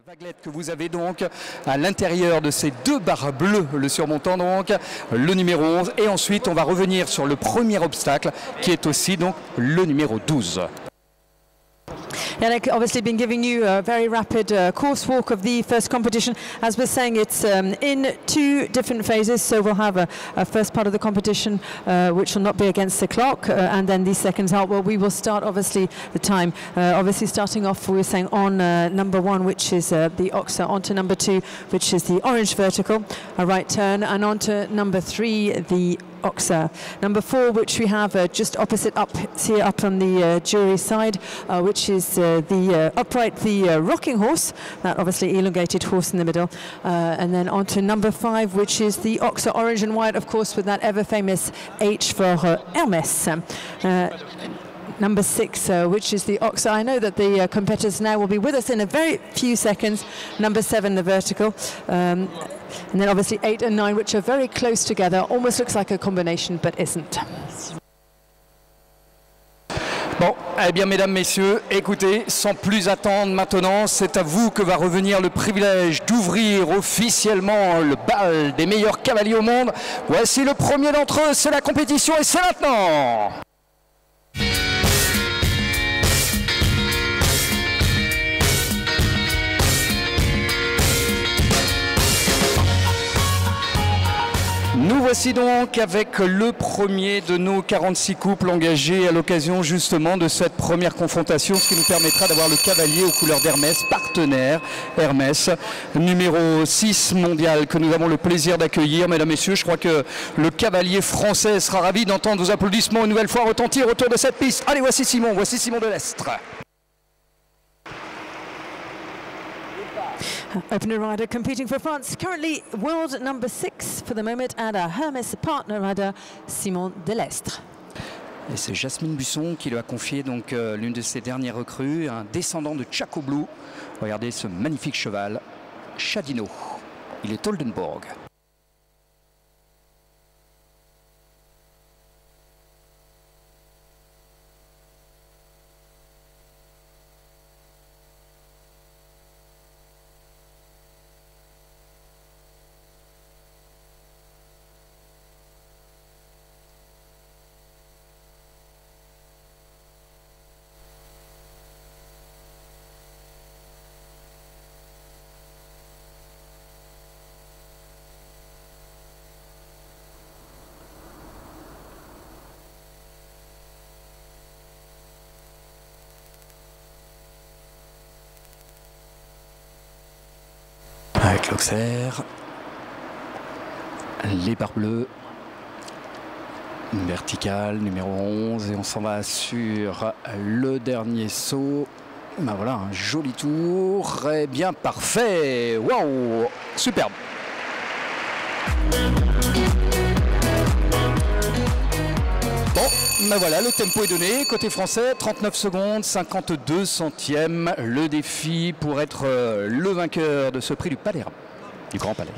Vaguelette que vous avez donc à l'intérieur de ces deux barres bleues, le surmontant donc le numéro 11, et ensuite on va revenir sur le premier obstacle qui est aussi donc le numéro 12. Yannick obviously been giving you a very rapid course walk of the first competition. As we're saying, it's in two different phases, so we'll have a first part of the competition which will not be against the clock, and then the second part, well, we will start obviously the time. Obviously starting off, we were saying on number 1, which is the Oxa, onto number 2, which is the orange vertical, a right turn, and onto number 3, the Oxa. Number 4, which we have just opposite up here, up on the jury side, which is the upright, the rocking horse, that obviously elongated horse in the middle, and then on to number 5, which is the Oxa orange and white, of course, with that ever famous H for Hermes. Number 6, which is the Oxa. I know that the competitors now will be with us in a very few seconds. Number 7, the vertical. And then obviously 8 and 9, which are very close together. Almost looks like a combination, but isn't. Bon, eh bien mesdames, messieurs, écoutez, sans plus attendre maintenant, c'est à vous que va revenir le privilège d'ouvrir officiellement le bal des meilleurs cavaliers au monde. Voici le premier d'entre eux, c'est la compétition et c'est maintenant. Nous voici donc avec le premier de nos 46 couples engagés à l'occasion justement de cette première confrontation, ce qui nous permettra d'avoir le cavalier aux couleurs d'Hermès, partenaire Hermès, numéro 6 mondial, que nous avons le plaisir d'accueillir. Mesdames, Messieurs, je crois que le cavalier français sera ravi d'entendre vos applaudissements une nouvelle fois retentir autour de cette piste. Allez, voici Simon de l'Estre. Opener rider competing for France, currently world number 6 for the moment, and a Hermès partner rider, Simon Delestre. Et c'est Jasmine Busson qui lui a confié donc l'une de ses dernières recrues, un descendant de Chaco Blue. Regardez ce magnifique cheval, Chadino. Il est Oldenburg. Avec l'Auxerre, les barres bleues, verticale numéro 11, et on s'en va sur le dernier saut. Ben voilà, un joli tour, et bien parfait, waouh, superbe. Bon, ben voilà, le tempo est donné, côté français, 39 secondes, 52 centièmes, le défi pour être le vainqueur de ce prix du Palais, du Grand Palais.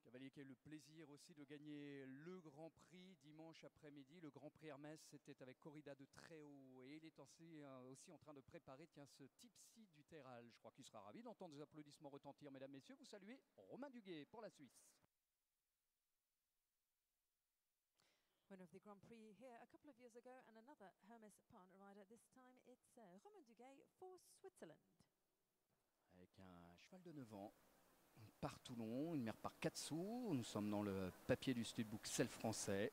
Cavalier qui a eu le plaisir aussi de gagner le Grand Prix dimanche après-midi. Le Grand Prix Hermès, c'était avec Corrida de Tréhaut. Et il est aussi en train de préparer ce Tipsy du Terral. Je crois qu'il sera ravi d'entendre des applaudissements retentir. Mesdames, Messieurs, vous saluez Romain Duguay pour la Suisse. Winner of the Grand Prix here a couple of years ago, and another Hermès partner rider. This time it's Romain Duguay for Switzerland. Avec un cheval de 9 ans. Par Toulon, une mère par 4 sous. Nous sommes dans le papier du studbook Self français.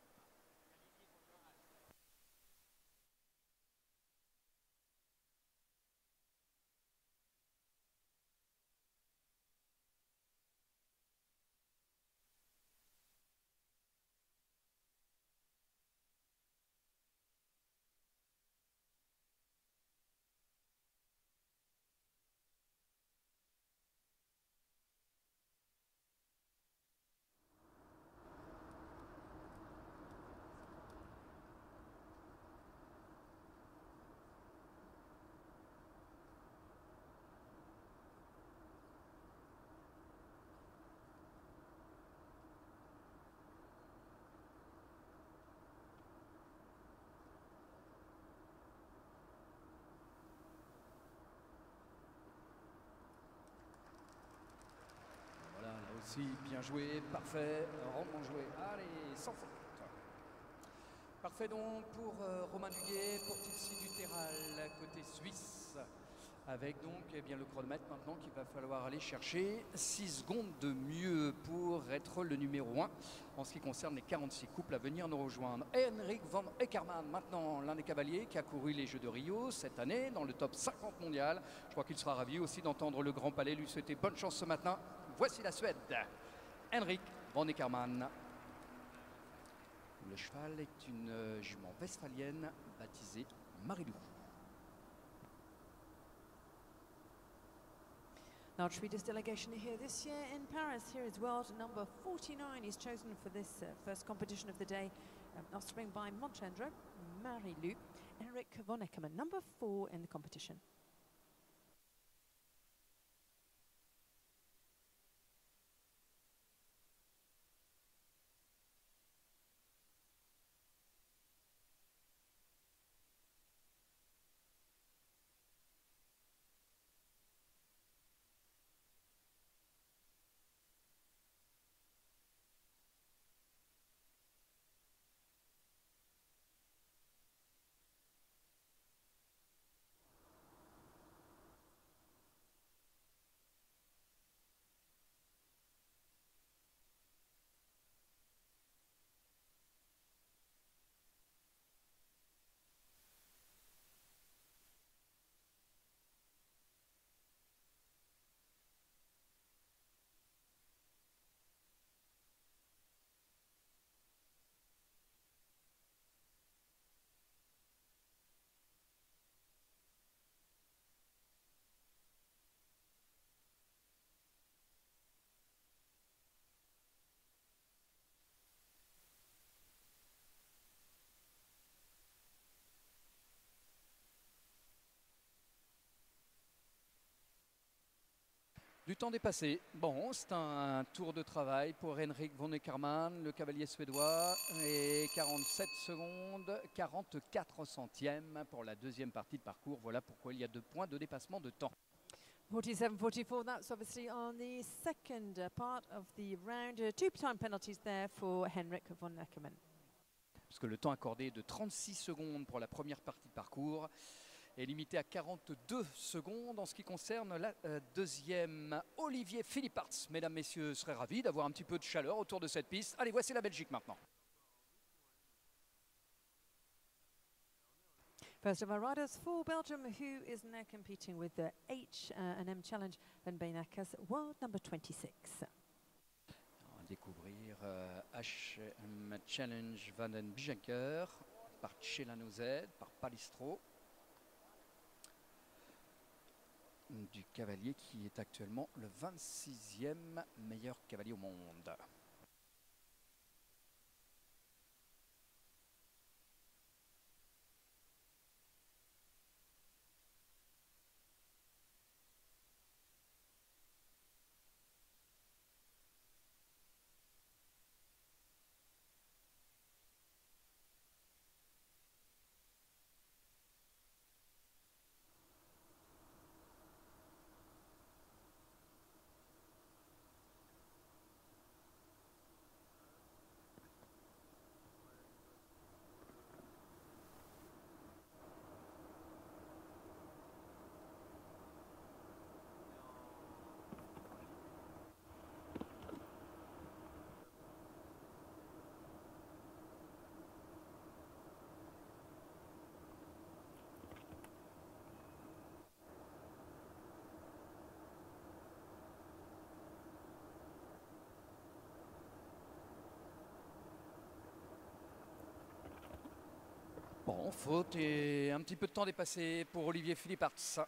Merci, bien joué, parfait, rondement joué. Allez, sans faute. Parfait donc pour Romain Duguet, pour Tilsi Duterral, côté suisse. Avec donc eh bien, le chronomètre maintenant qu'il va falloir aller chercher 6 secondes de mieux pour être le numéro 1 en ce qui concerne les 46 couples à venir nous rejoindre. Henrik van Eckermann, maintenant l'un des cavaliers qui a couru les Jeux de Rio cette année dans le top 50 mondial. Je crois qu'il sera ravi aussi d'entendre le Grand Palais lui souhaiter bonne chance ce matin. Voici la Suède, Henrik van Eckermann. Le cheval est une jument westphalienne baptisée Marilou. Archery delegation here this year in Paris. Here is world number 49. He's chosen for this first competition of the day. Offspring by Monchendra, Marilou, Henrik van Eckermann, number 4 in the competition. Du temps dépassé. Bon, c'est un tour de travail pour Henrik van Eckermann, le cavalier suédois. Et 47 secondes, 44 centièmes pour la deuxième partie de parcours. Voilà pourquoi il y a 2 points de dépassement de temps. 47-44, that's obviously on the second part of the round. 2 time penalties there for Henrik van Eckermann. Puisque le temps accordé est de 36 secondes pour la première partie de parcours est limité à 42 secondes en ce qui concerne la deuxième. Olivier Philipparts, mesdames, messieurs, serait ravi d'avoir un petit peu de chaleur autour de cette piste. Allez, voici la Belgique maintenant. First of our riders for Belgium, who is now competing with the H&M Challenge Van Beenakkers, world number 26. On va découvrir H&M Challenge Van den Beenakker par Chelano Z, par Palistro. Du cavalier qui est actuellement le 26e meilleur cavalier au monde. Bon, faute et un petit peu de temps dépassé pour Olivier Philipparts.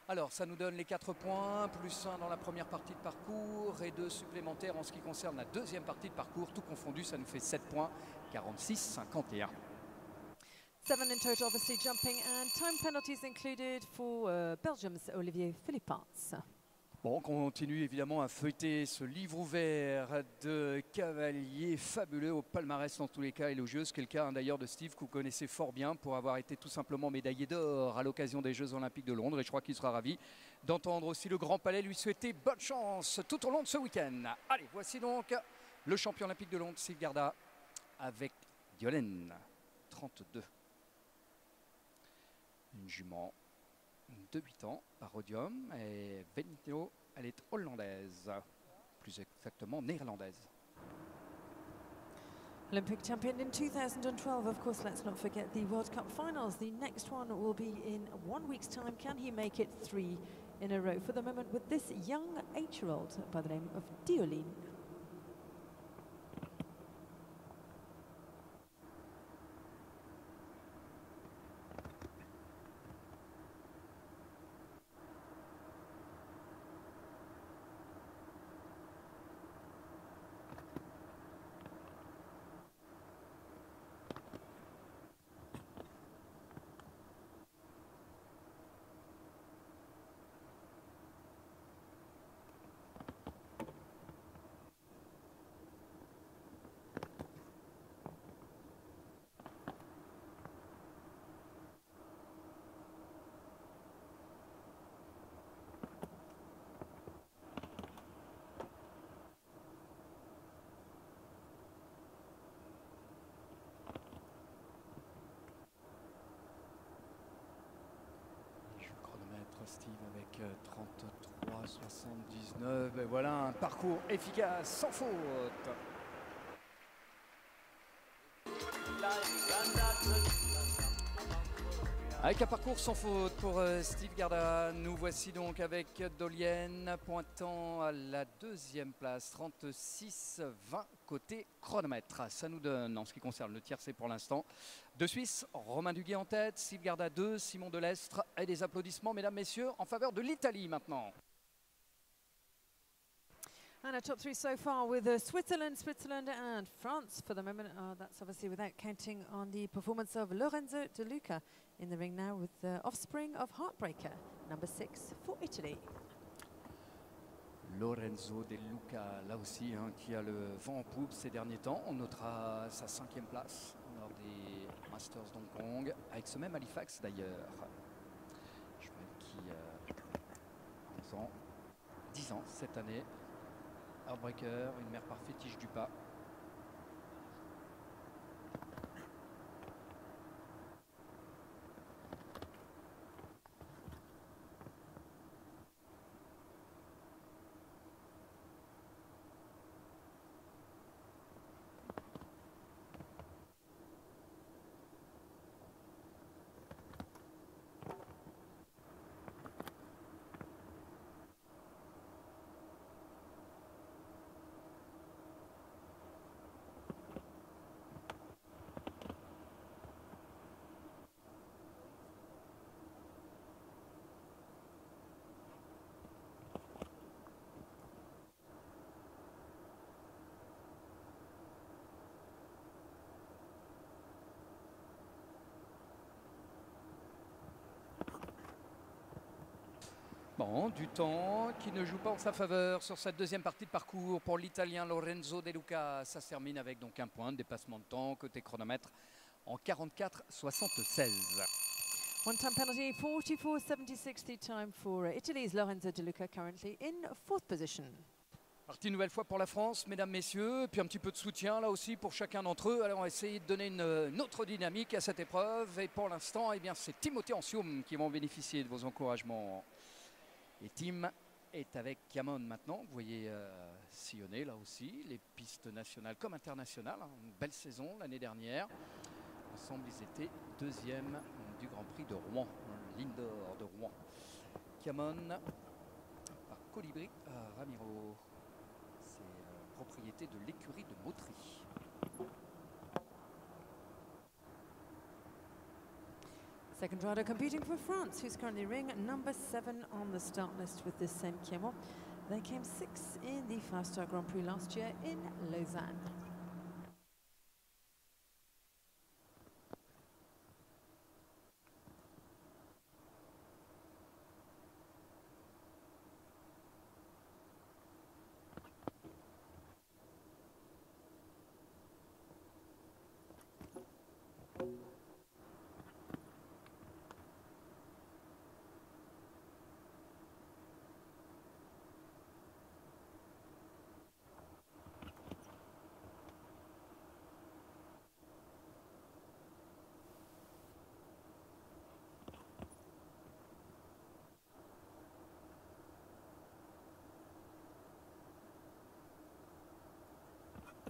Alors, ça nous donne les 4 points, plus 1 dans la première partie de parcours et 2 supplémentaires en ce qui concerne la deuxième partie de parcours. Tout confondu, ça nous fait 7 points, 46-51. 7 in total, obviously jumping, and time penalties included for Belgium's Olivier Philipparts. Bon, on continue évidemment à feuilleter ce livre ouvert de cavaliers fabuleux au palmarès dans tous les cas élogieux. Ce qui est le cas d'ailleurs de Steve, que vous connaissez fort bien pour avoir été tout simplement médaillé d'or à l'occasion des Jeux Olympiques de Londres. Et je crois qu'il sera ravi d'entendre aussi le Grand Palais lui souhaiter bonne chance tout au long de ce week-end. Allez, voici donc le champion olympique de Londres, Steve Garda, avec Diolène, 32. Une jument de 8 ans, parodium, et Venito, elle est hollandaise, plus exactement néerlandaise. Olympic champion in 2012, of course. Let's not forget the World Cup finals. The next one will be in 1 week's time. Can he make it 3 in a row? For the moment, with this young 8-year-old by the name of Diolène. Steve avec 33,79. Et voilà un parcours efficace, sans faute. Avec un parcours sans faute pour Steve Garda, nous voici donc avec Diolène pointant à la 2e place, 36,20 côté chronomètre. Ça nous donne, en ce qui concerne le tiercé pour l'instant, de Suisse, Romain Duguay en tête, Steve Garda 2, Simon Delestre, et des applaudissements, mesdames, messieurs, en faveur de l'Italie maintenant. And a top 3 so far with Switzerland and France for the moment. That's obviously without counting on the performance of Lorenzo De Luca in the ring now with the offspring of Heartbreaker, number 6 for Italy. Lorenzo De Luca, là aussi, hein, qui a le vent en poupe ces derniers temps. On notera sa 5e place lors des Masters d'Hong Kong, avec ce même Halifax d'ailleurs. Cheval qui a 11 ans, 10 ans cette année. Heartbreaker, une mère par fétiche du pas. Bon, du temps qui ne joue pas en sa faveur sur cette 2e partie de parcours pour l'Italien Lorenzo De Luca. Ça se termine avec donc un point de dépassement de temps côté chronomètre en 44,76. One time penalty, 44.76 the time for Italy's Lorenzo De Luca, currently in 4th position. Partie une nouvelle fois pour la France, mesdames, messieurs, puis un petit peu de soutien là aussi pour chacun d'entre eux. Alors on va essayer de donner une autre dynamique à cette épreuve. Et pour l'instant, eh bien, c'est Timothée Ancium qui vont bénéficier de vos encouragements. Et Tim est avec Camon maintenant. Vous voyez sillonner là aussi les pistes nationales comme internationales. Hein. Une belle saison l'année dernière. Ensemble, ils étaient 2e du Grand Prix de Rouen, l'Indoor de Rouen. Camon par Colibri Ramiro. C'est propriété de l'écurie de Mautry. Second rider competing for France, who's currently ring number 7 on the start list with this same Chiemo. They came 6th in the 5-star Grand Prix last year in Lausanne.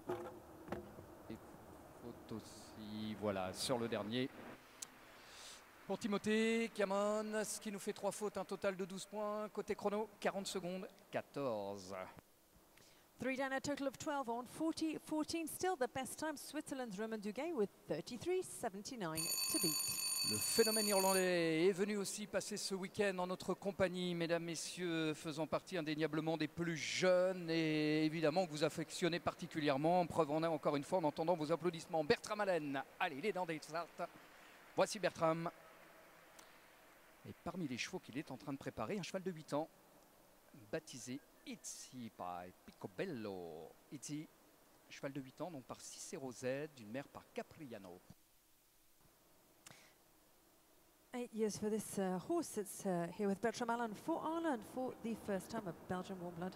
Et faute aussi, voilà, sur le dernier. Pour Timothée, Camon, ce qui nous fait 3 fautes, un total de 12 points. Côté chrono, 40 secondes, 14. 3 down, a total of 12 on 40-14. Still the best time, Switzerland's Roman Duguay with 33.79 to beat. Le phénomène irlandais est venu aussi passer ce week-end en notre compagnie, mesdames, messieurs, faisant partie indéniablement des plus jeunes et évidemment que vous affectionnez particulièrement. Preuve en est encore une fois en entendant vos applaudissements. Bertram Allen, allez, il est dans des starts. Voici Bertram. Et parmi les chevaux qu'il est en train de préparer, un cheval de 8 ans, baptisé Itzy par Picobello. Itzy, cheval de 8 ans, donc par Cicero Z, d'une mère par Capriano. 8 years for this horse. It's here with Bertram Allen for Ireland for the first time, a Belgian warm blood.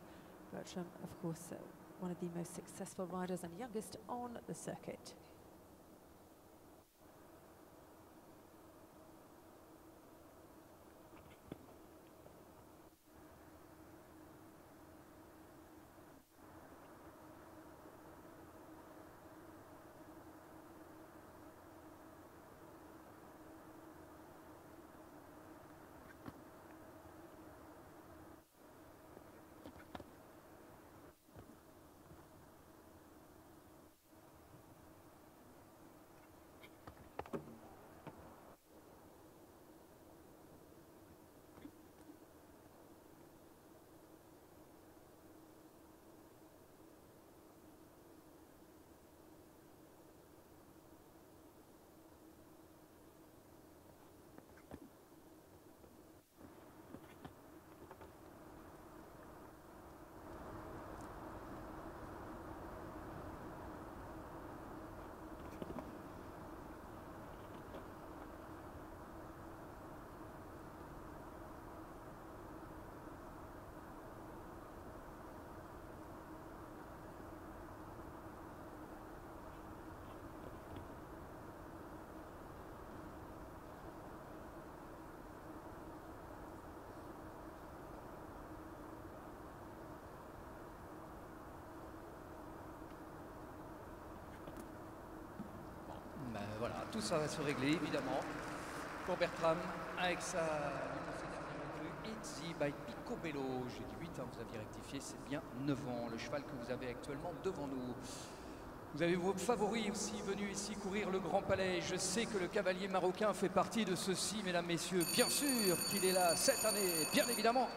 Bertram, of course, one of the most successful riders and youngest on the circuit. Ben voilà, tout ça va se régler évidemment pour Bertram avec sa Itzy by Picobello. J'ai dit 8, hein, vous aviez rectifié, c'est bien 9 ans, le cheval que vous avez actuellement devant nous. Vous avez vos favoris aussi venus ici courir le Grand Palais. Je sais que le cavalier marocain fait partie de ceux-ci, mesdames, messieurs. Bien sûr qu'il est là cette année, bien évidemment.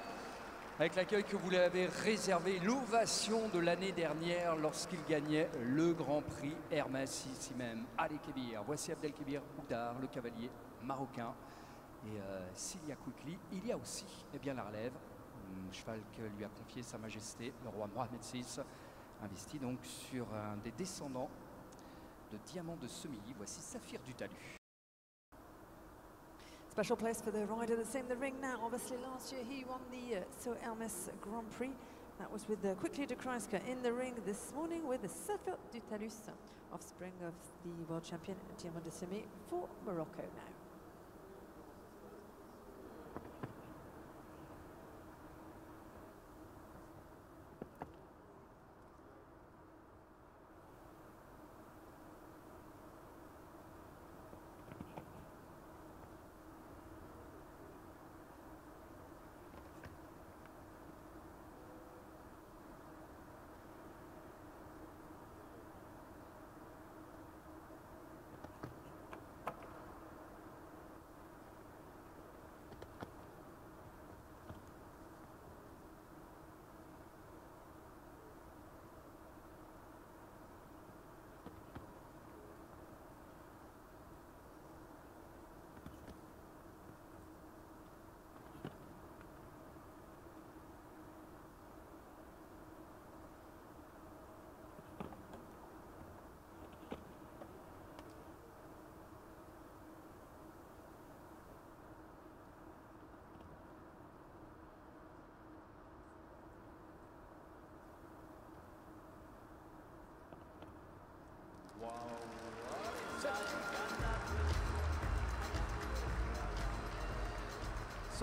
Avec l'accueil que vous lui avez réservé, l'ovation de l'année dernière lorsqu'il gagnait le Grand Prix Hermès ici même, Ali Kebir. Voici Abdelkebir Oudar, le cavalier marocain. Et s'il y a Quickly, il y a aussi bien la relève, cheval que lui a confié Sa Majesté, le roi Mohamed VI, investi donc sur un des descendants de Diamant de Semilly. Voici Saphir du Talus. Special place for the rider that's in the ring now. Obviously last year he won the So Hermes Grand Prix. That was with Quickly de Kruisker in the ring this morning with the Saphir du Talus, offspring of the world champion Diamant de Semilly for Morocco now.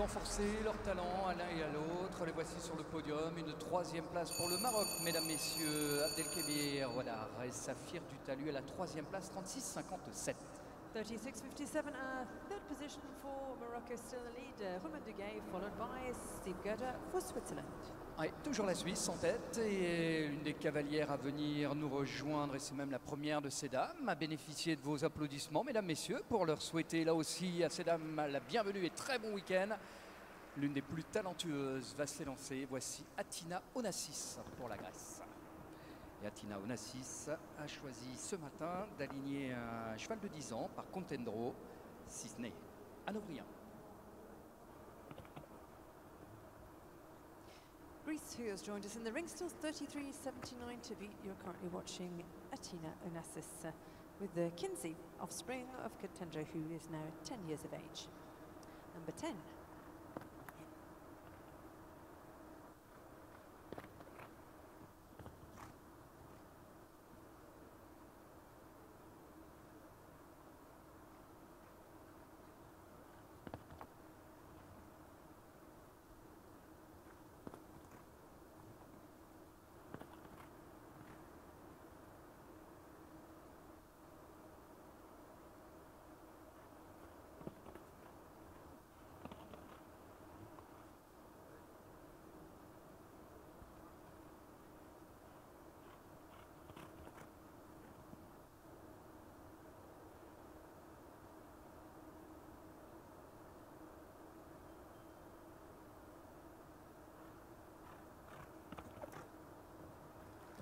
sans forcer leur talent à l'un et à l'autre. Les voici sur le podium. Une troisième place pour le Maroc, mesdames, messieurs. Abdelkebir Ouaddar et Safir du Talus à la troisième place, 36,57. 36.57, third position for Morocco, still in the lead. Romain Duguay, followed by Steve Goeder for Switzerland. Ouais, toujours la Suisse en tête et une des cavalières à venir nous rejoindre, et c'est même la première de ces dames à bénéficier de vos applaudissements, mesdames, messieurs, pour leur souhaiter là aussi à ces dames la bienvenue et très bon week-end. L'une des plus talentueuses va s'élancer. Voici Athina Onassis pour la Grèce. Et Athina Onassis a choisi ce matin d'aligner un cheval de 10 ans par Contendro, Cisné, Hanovrien. Greece, who has joined us in the ring, still 33.79 to beat. You're currently watching Athina Onassis with the Kinsey, offspring of Contendro, who is now 10 years of age. Number 10.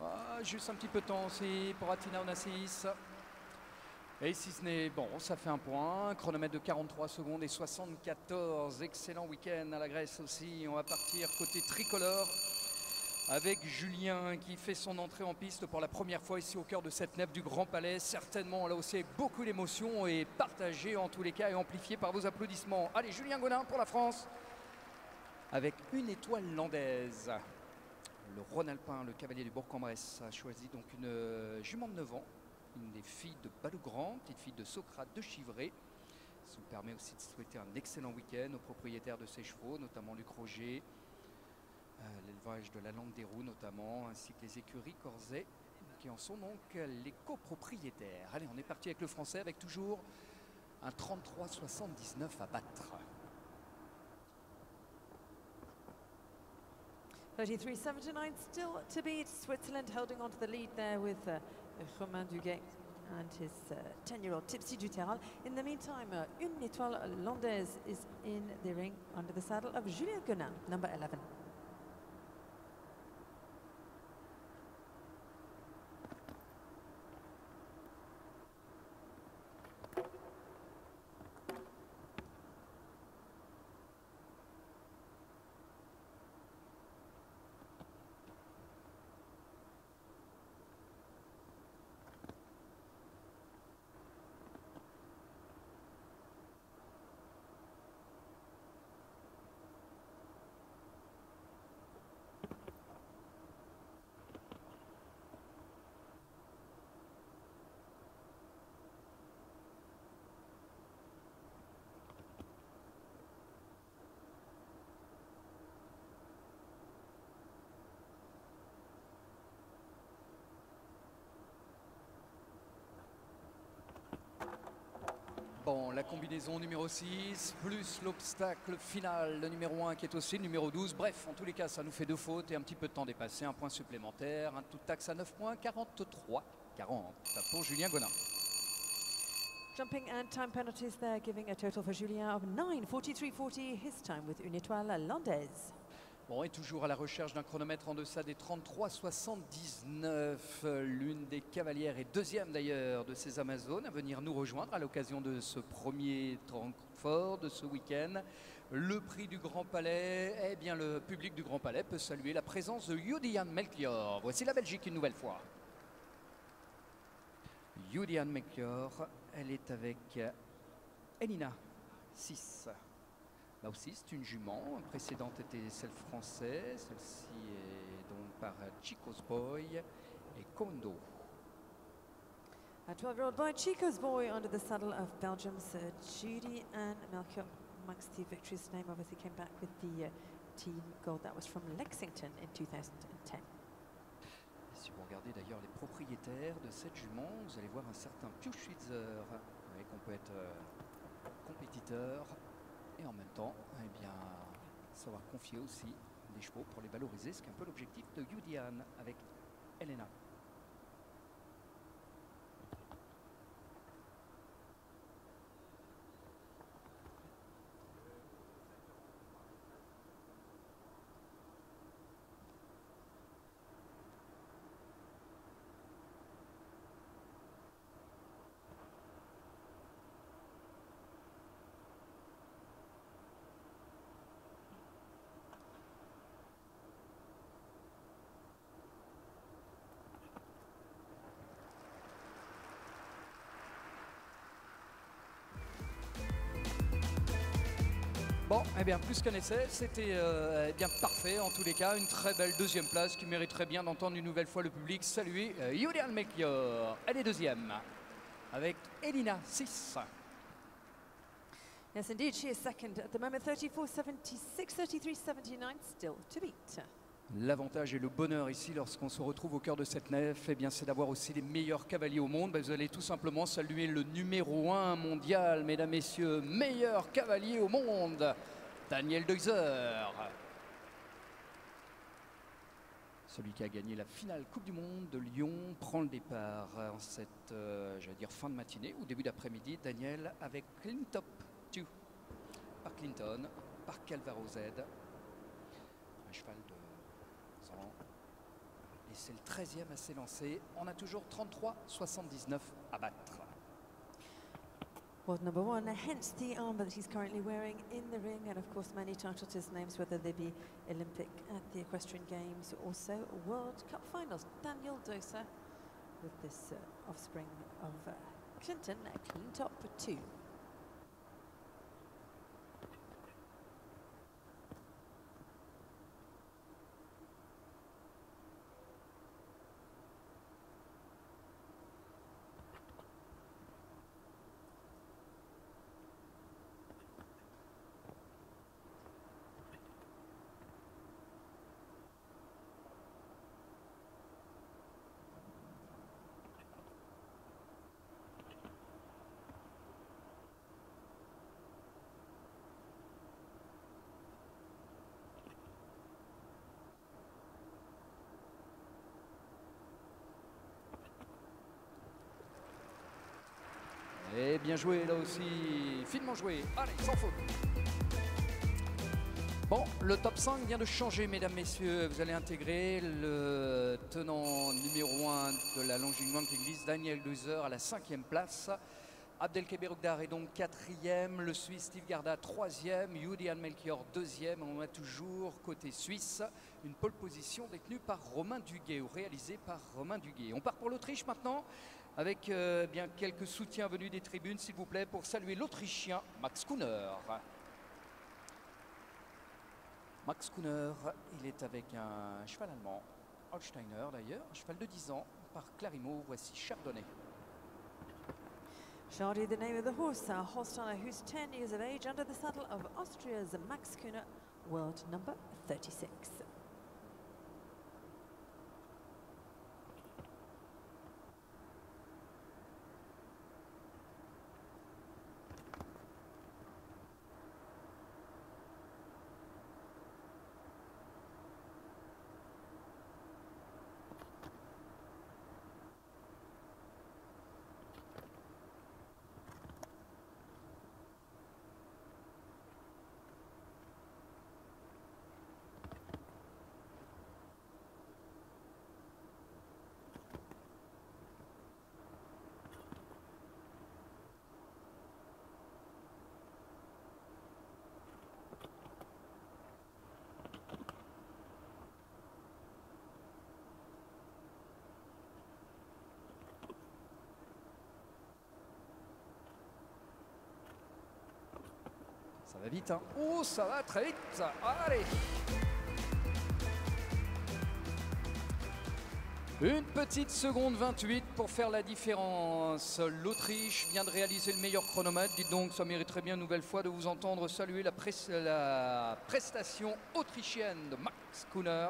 Ah, juste un petit peu de temps aussi pour Athina Onassis. Et si ce n'est bon, ça fait un point. Chronomètre de 43 secondes et 74. Excellent week-end à la Grèce aussi. On va partir côté tricolore avec Julien qui fait son entrée en piste pour la première fois ici au cœur de cette nef du Grand Palais. Certainement là aussi avec beaucoup d'émotion et partagé en tous les cas et amplifié par vos applaudissements. Allez, Julien Gonin pour la France avec une étoile landaise. Le Rhône-Alpin, le cavalier du Bourg-en-Bresse, a choisi donc une jument de 9 ans, une des filles de Balou-Grand, petite fille de Socrate de Chivray. Ça nous permet aussi de souhaiter un excellent week-end aux propriétaires de ces chevaux, notamment Luc Roger, l'élevage de la Lande des Roues notamment, ainsi que les écuries Corzet, qui en sont donc les copropriétaires. Allez, on est parti avec le français, avec toujours un 33,79 à battre. 33.79 still to beat. Switzerland holding on to the lead there with Romain Duguay and his 10-year-old Tipsy du Terral. In the meantime, Une Étoile Landaise is in the ring under the saddle of Julien Gonin, number 11. Bon, la combinaison numéro 6, plus l'obstacle final, le numéro 1 qui est aussi le numéro 12. Bref, en tous les cas, ça nous fait 2 fautes et un petit peu de temps dépassé, un point supplémentaire, un tout taxe à 9 points, 43-40 pour Julien Gonin. Jumping and time penalties there, giving a total for Julien of 9, 43.40, his time with Une Étoile Landaise. Bon, et toujours à la recherche d'un chronomètre en deçà des 33,79. L'une des cavalières et deuxième d'ailleurs de ces Amazones à venir nous rejoindre à l'occasion de ce premier temps fort de ce week-end. Le prix du Grand Palais, eh bien le public du Grand Palais peut saluer la présence de Yudian Melchior. Voici la Belgique une nouvelle fois. Yudian Melchior, elle est avec Elina 6. Là aussi, c'est une jument. La précédente était celle française. Celle-ci est donc par Chico's Boy et Kondo. A 12-year-old boy, Chico's Boy, under the saddle of Belgium's Judy and amongst the victories. Name obviously came back with the team gold. That was from Lexington in 2010. Si vous regardez d'ailleurs les propriétaires de cette jument, vous allez voir un certain Pius Schwitzer, qu'on peut être compétiteur et en même temps savoir confier aussi des chevaux pour les valoriser, ce qui est un peu l'objectif de Yudian avec Elena. Bon, eh bien, plus qu'un essai, c'était bien parfait en tous les cas. Une très belle deuxième place qui mériterait bien d'entendre une nouvelle fois le public saluer Julian Melchior. Elle est deuxième avec Elina 6. Yes, indeed, she is second at the moment, 34.76, 33.79 still to beat. L'avantage et le bonheur ici, lorsqu'on se retrouve au cœur de cette nef, eh bien, c'est d'avoir aussi les meilleurs cavaliers au monde. Vous allez tout simplement saluer le numéro 1 mondial, mesdames, messieurs, meilleur cavalier au monde, Daniel Deuser. Celui qui a gagné la finale Coupe du Monde de Lyon prend le départ en cette, fin de matinée ou début d'après-midi. Daniel avec Clintop 2 par Clinton, par Calvaro Z. Un cheval de ans. Et c'est le 13e à s'élancer. On a toujours 33,79 à battre. World number 1, hence the armband that he's currently wearing in the ring, and of course many title to his names, whether they be Olympic at the Equestrian Games, also World Cup finals. Daniel Deuser with this offspring of Clinton, Clintop 2. Et bien joué là aussi, finement joué, allez, sans faute. Bon, le top 5 vient de changer, mesdames, messieurs. Vous allez intégrer le tenant numéro 1 de la Longines English, Daniel Deuser, à la 5e place. Abdelkader Ogdar est donc 4e, le Suisse Steve Garda 3e, Julian Melchior 2e. On a toujours côté suisse une pole position détenue par Romain Duguay, ou réalisée par Romain Duguay. On part pour l'Autriche maintenant, avec bien quelques soutiens venus des tribunes, s'il vous plaît, pour saluer l'Autrichien Max Kuhner. Max Kuhner, il est avec un cheval allemand, Holsteiner d'ailleurs, un cheval de 10 ans, par Clarimo. Voici Chardonnay. Shardy, the name of the horse, Holsteiner, who's 10 years of age, under the saddle of Austria's Max Kuhner, world number 36. Ça va vite, hein. Oh, ça va très vite. Allez. Une petite seconde 28 pour faire la différence. L'Autriche vient de réaliser le meilleur chronomètre. Dites donc, ça mériterait bien une nouvelle fois de vous entendre saluer la prestation autrichienne de Max Kuhner.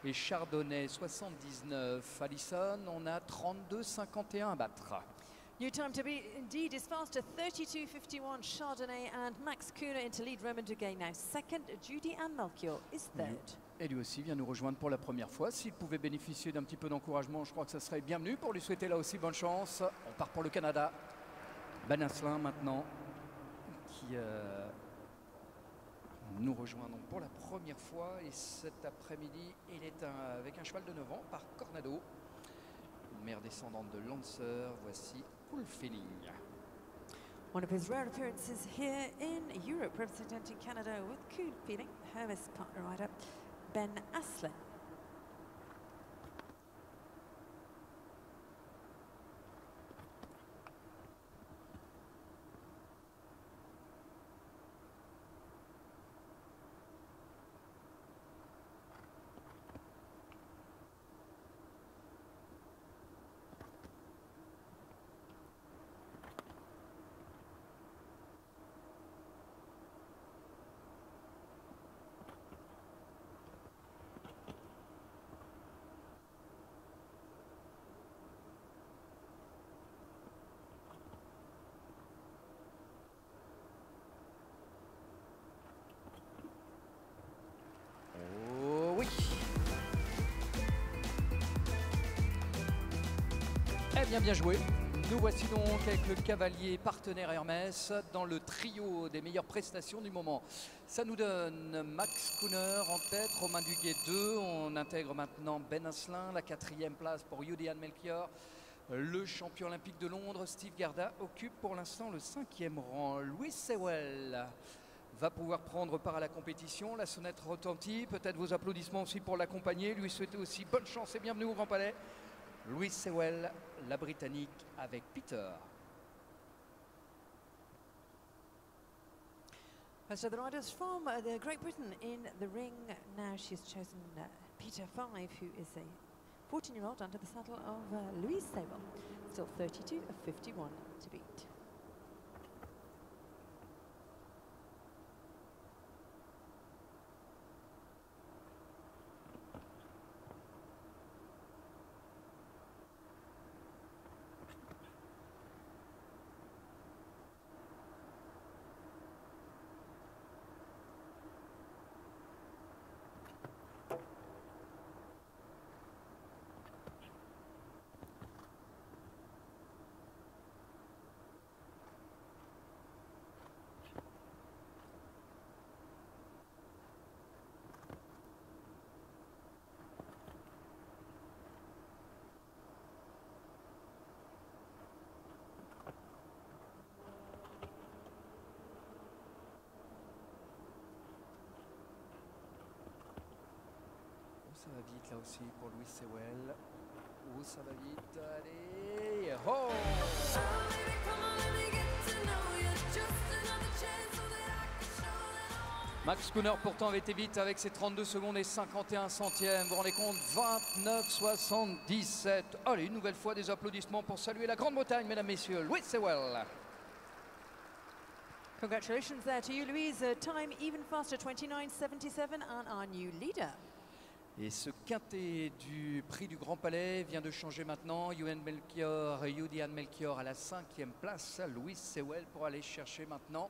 Et Chardonnay 79. Alison, on a 32,51 à battre. New time to beat indeed is faster, 32.51. Chardonnay and Max Kuhner into lead. Roman Duguay now second. Judy Anne Melchior is third. Et lui aussi vient nous rejoindre pour la première fois. S'il pouvait bénéficier d'un petit peu d'encouragement, je crois que ça serait bienvenu pour lui souhaiter là aussi bonne chance. On part pour le Canada. Ben Asselin maintenant, qui nous rejoint donc pour la première fois. Et cet après-midi, il est avec un cheval de 9 ans par Cornado. Une mère descendante de Lancer. Voici Coolfeeling. One of his rare appearances here in Europe, representing Canada with Coolfeeling, Hermes partner rider Ben Asselin. Oh oui. Eh bien joué. Nous voici donc avec le cavalier partenaire Hermès dans le trio des meilleures prestations du moment. Ça nous donne Max Kuhner en tête, Romain Duguay 2. On intègre maintenant Ben Asselin, la 4e place pour Judy Anne Melchior. Le champion olympique de Londres, Steve Garda, occupe pour l'instant le 5e rang. Louis Sewell va pouvoir prendre part à la compétition. La sonnette retentit. Peut-être vos applaudissements aussi pour l'accompagner. Lui souhaiter aussi bonne chance et bienvenue au Grand Palais. Louis Sewell, la Britannique, avec Peter. So the riders from the Great Britain in the ring. Now she's chosen Peter 5, who is a 14-year-old under the saddle of Louis Sewell. Still 32 of 51 to beat. Ça va vite là aussi pour Louis Sewell. Oh, ça va vite. Allez. Oh! Max Kuhner pourtant avait été vite avec ses 32 secondes et 51 centièmes. Vous vous rendez compte, 29,77. Allez, une nouvelle fois des applaudissements pour saluer la Grande-Bretagne, mesdames, messieurs. Louis Sewell. Congratulations there to you, Louise. Time even faster, 29.77, and our new leader. Et ce quintet du prix du Grand Palais vient de changer maintenant. Judy Anne Melchior à la 5e place. Louis Sewell pour aller chercher maintenant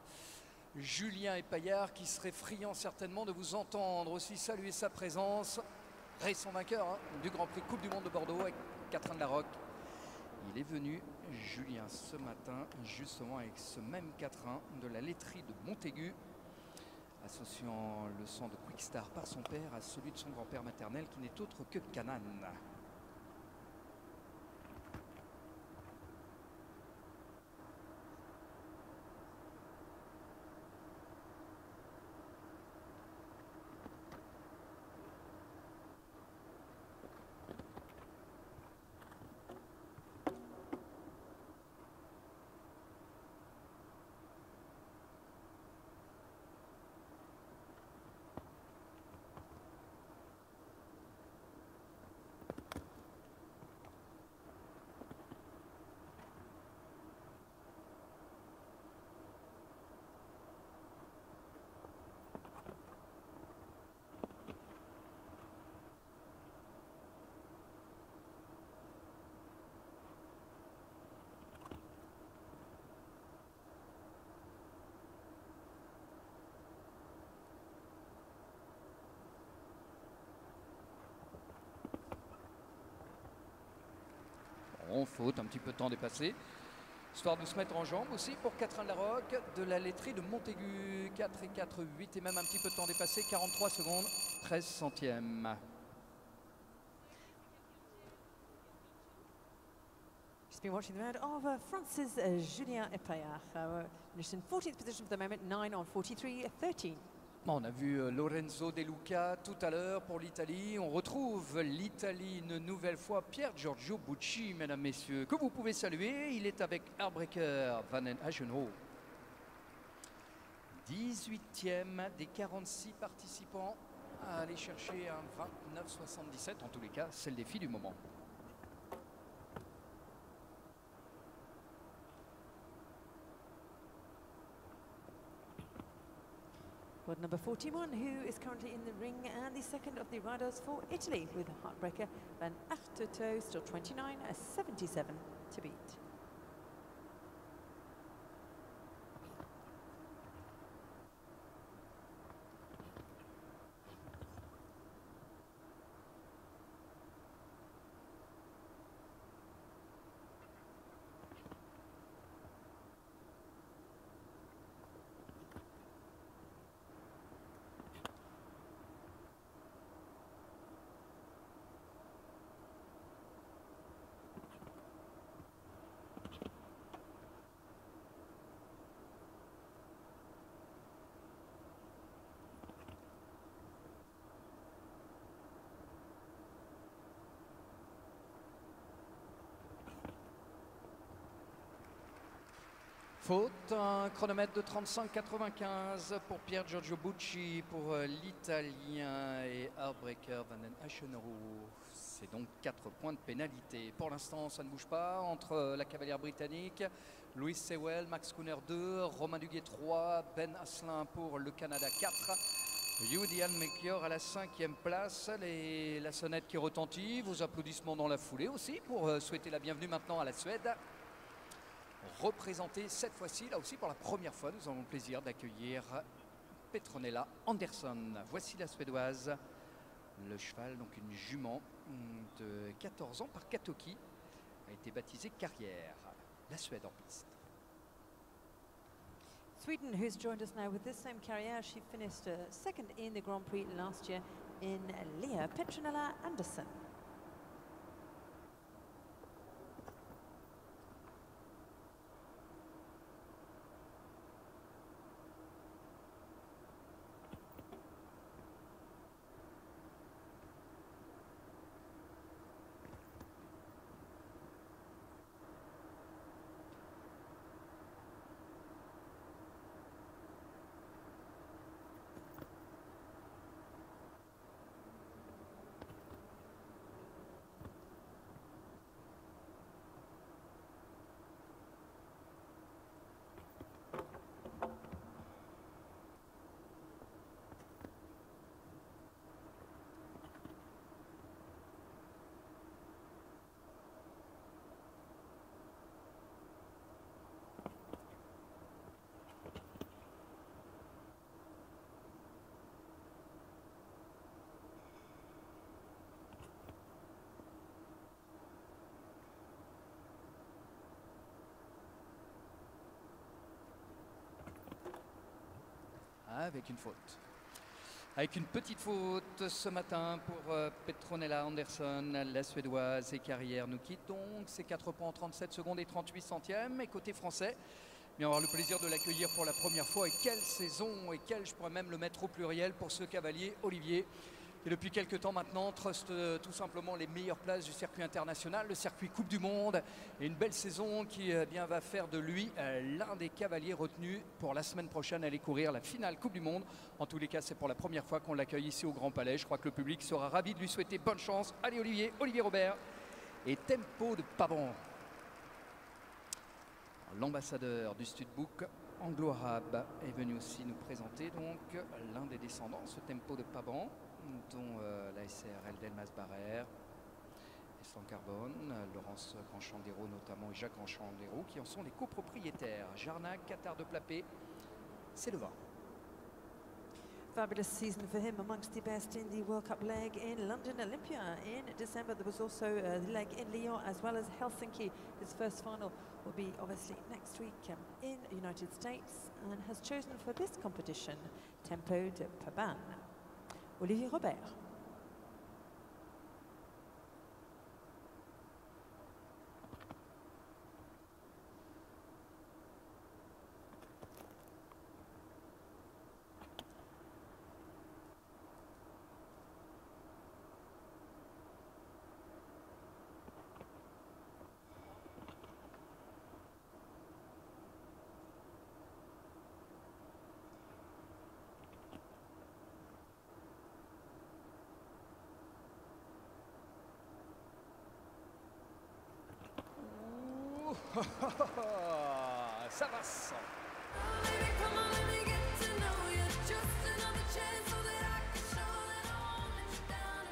Julien Epaillard, qui serait friand certainement de vous entendre aussi saluer sa présence. Récent vainqueur du Grand Prix Coupe du Monde de Bordeaux avec Catherine de la Roque. Il est venu, Julien, ce matin, justement avec ce même quatrain de la laiterie de Montaigu, associant le sang de Quickstar par son père à celui de son grand-père maternel, qui n'est autre que Canaan. faute, un petit peu de temps dépassé. Histoire de se mettre en jambe aussi pour Catherine Larocque de la laiterie de Montaigu. 4 et 4, 8 et même un petit peu de temps dépassé. 43 secondes, 13 centièmes. Just been watching the round of France's Julien Epayard. Finished in 14th position for the moment, 9 on 43.13. On a vu Lorenzo De Luca tout à l'heure pour l'Italie. On retrouve l'Italie une nouvelle fois. Pier Giorgio Bucci, mesdames, messieurs, que vous pouvez saluer. Il est avec Herbrecher Van den Aschenhoef. 18e des 46 participants à aller chercher un 29,77. En tous les cas, c'est le défi du moment. World number 41, who is currently in the ring, and the second of the riders for Italy with Heartbreaker Van Achtertoe, still 29.77 to beat. Faute, un chronomètre de 35,95 pour Pier Giorgio Bucci, pour l'Italien, et Heartbreaker Van den Aschenhoef. C'est donc 4 points de pénalité. Pour l'instant, ça ne bouge pas entre la cavalière britannique, Louis Sewell, Max Kuhner 2, Romain Duguay 3, Ben Asselin pour le Canada 4. Julian Melchior à la 5e place. La sonnette qui retentit, vos applaudissements dans la foulée aussi pour souhaiter la bienvenue maintenant à la Suède. Représentée cette fois-ci, là aussi pour la première fois, nous avons le plaisir d'accueillir Petronella Andersson. Voici la Suédoise. Le cheval, donc une jument de 14 ans par Katoki, a été baptisée Carrière. La Suède en piste. Sweden, who's joined us now with this same carrière, she finished second in the Grand Prix last year in Leah, Petronella Andersson. Avec une faute. Avec une petite faute ce matin pour Petronella Andersson, la Suédoise, et Carrière nous quitte donc. C'est 4 points en 37 secondes et 38 centièmes. Et côté français, on va avoir le plaisir de l'accueillir pour la première fois. Et quelle saison, et quelle, je pourrais même le mettre au pluriel, pour ce cavalier Olivier, qui depuis quelques temps maintenant truste tout simplement les meilleures places du circuit international, le circuit Coupe du Monde, et une belle saison qui bien va faire de lui l'un des cavaliers retenus pour la semaine prochaine à aller courir la finale Coupe du Monde. En tous les cas, c'est pour la première fois qu'on l'accueille ici au Grand Palais. Je crois que le public sera ravi de lui souhaiter bonne chance. Allez Olivier, Olivier Robert et Tempo de Pabon. L'ambassadeur du Studbook anglo-arabe est venu aussi nous présenter donc l'un des descendants, ce Tempo de Pabon, dont la SARL d'Elmas Barrère, Estan Carbone, Laurence Grandchamp-Desraux notamment et Jacques Grandchamp-Desraux qui en sont les copropriétaires. Jarnac, Qatar de Plapé, c'est le vin. fabulous season for him, amongst the best in the World Cup leg in London Olympia in December. There was also the leg in Lyon as well as Helsinki. His first final will be obviously next week in the United States, and has chosen for this competition Tempo de Pabán, Olivier Robert. Ça passe.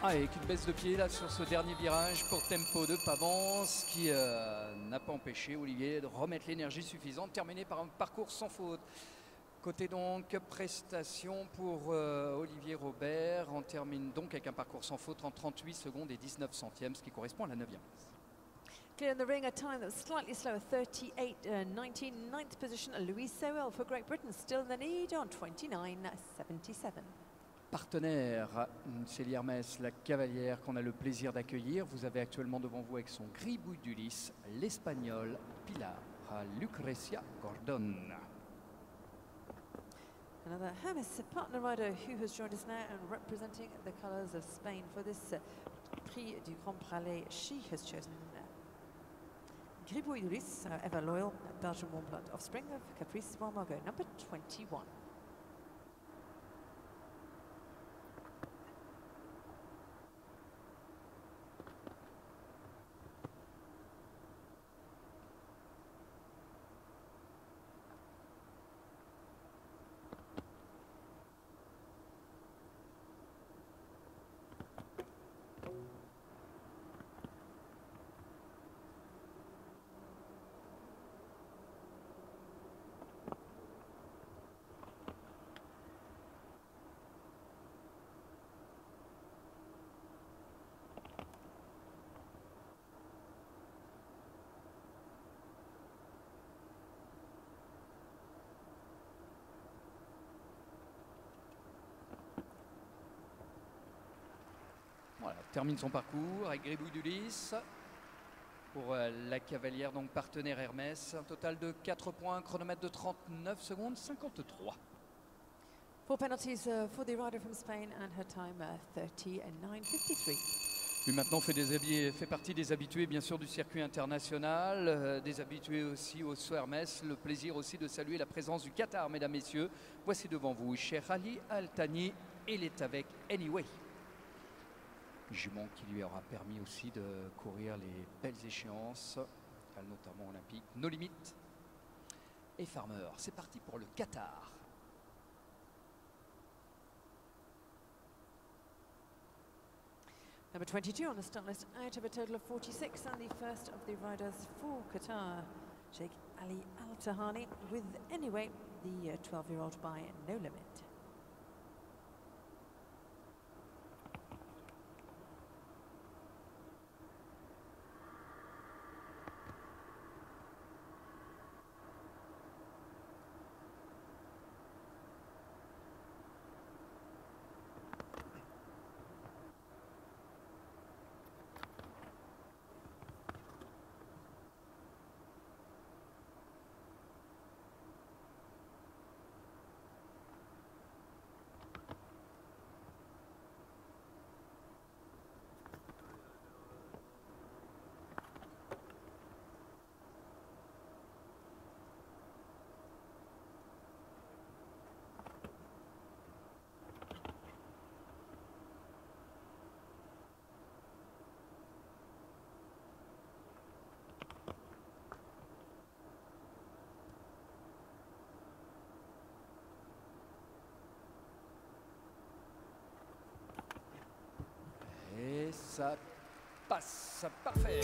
Avec une baisse de pied là sur ce dernier virage pour Tempo de Pabán, ce qui n'a pas empêché Olivier de remettre l'énergie suffisante, terminé par un parcours sans faute. Côté donc prestation pour Olivier Robert, on termine donc avec un parcours sans faute en 38 secondes et 19 centièmes, ce qui correspond à la 9e place. Clear in the ring, a time that was slightly slower, 38.19, 9th position, Louise Sowell for Great Britain, still in the lead on 29.77. Partenaire, Célie Hermès, la cavalière qu'on a le plaisir d'accueillir. Vous avez actuellement devant vous avec son gribouille d'Ulysse, l'Espagnol Pilar Lucrecia Gordon. Another Hermes partner rider who has joined us now and representing the colours of Spain for this Prix du Grand Palais. She has chosen Gribouille d'Ulysse, ever loyal Belgian warm blood offspring of Caprice Margot, number 21. Voilà, termine son parcours avec Gribouille d'Ulysse pour la cavalière, donc partenaire Hermès. Un total de 4 points, chronomètre de 39 secondes 53. 4 penalties for the rider from Spain and her time 39.53. Lui maintenant fait partie des habitués bien sûr du circuit international, des habitués aussi au saut Hermès. Le plaisir aussi de saluer la présence du Qatar, mesdames, messieurs. Voici devant vous Cheikh Ali Al Thani, il est avec Anyway. Jument qui lui aura permis aussi de courir les belles échéances, notamment olympiques, No Limit et Farmer. C'est parti pour le Qatar. Number 22 on the start list, out of a total of 46, and the first of the riders for Qatar, Sheikh Ali Al Thani, with Anyway, the 12-year-old by No Limit. Et ça passe, parfait.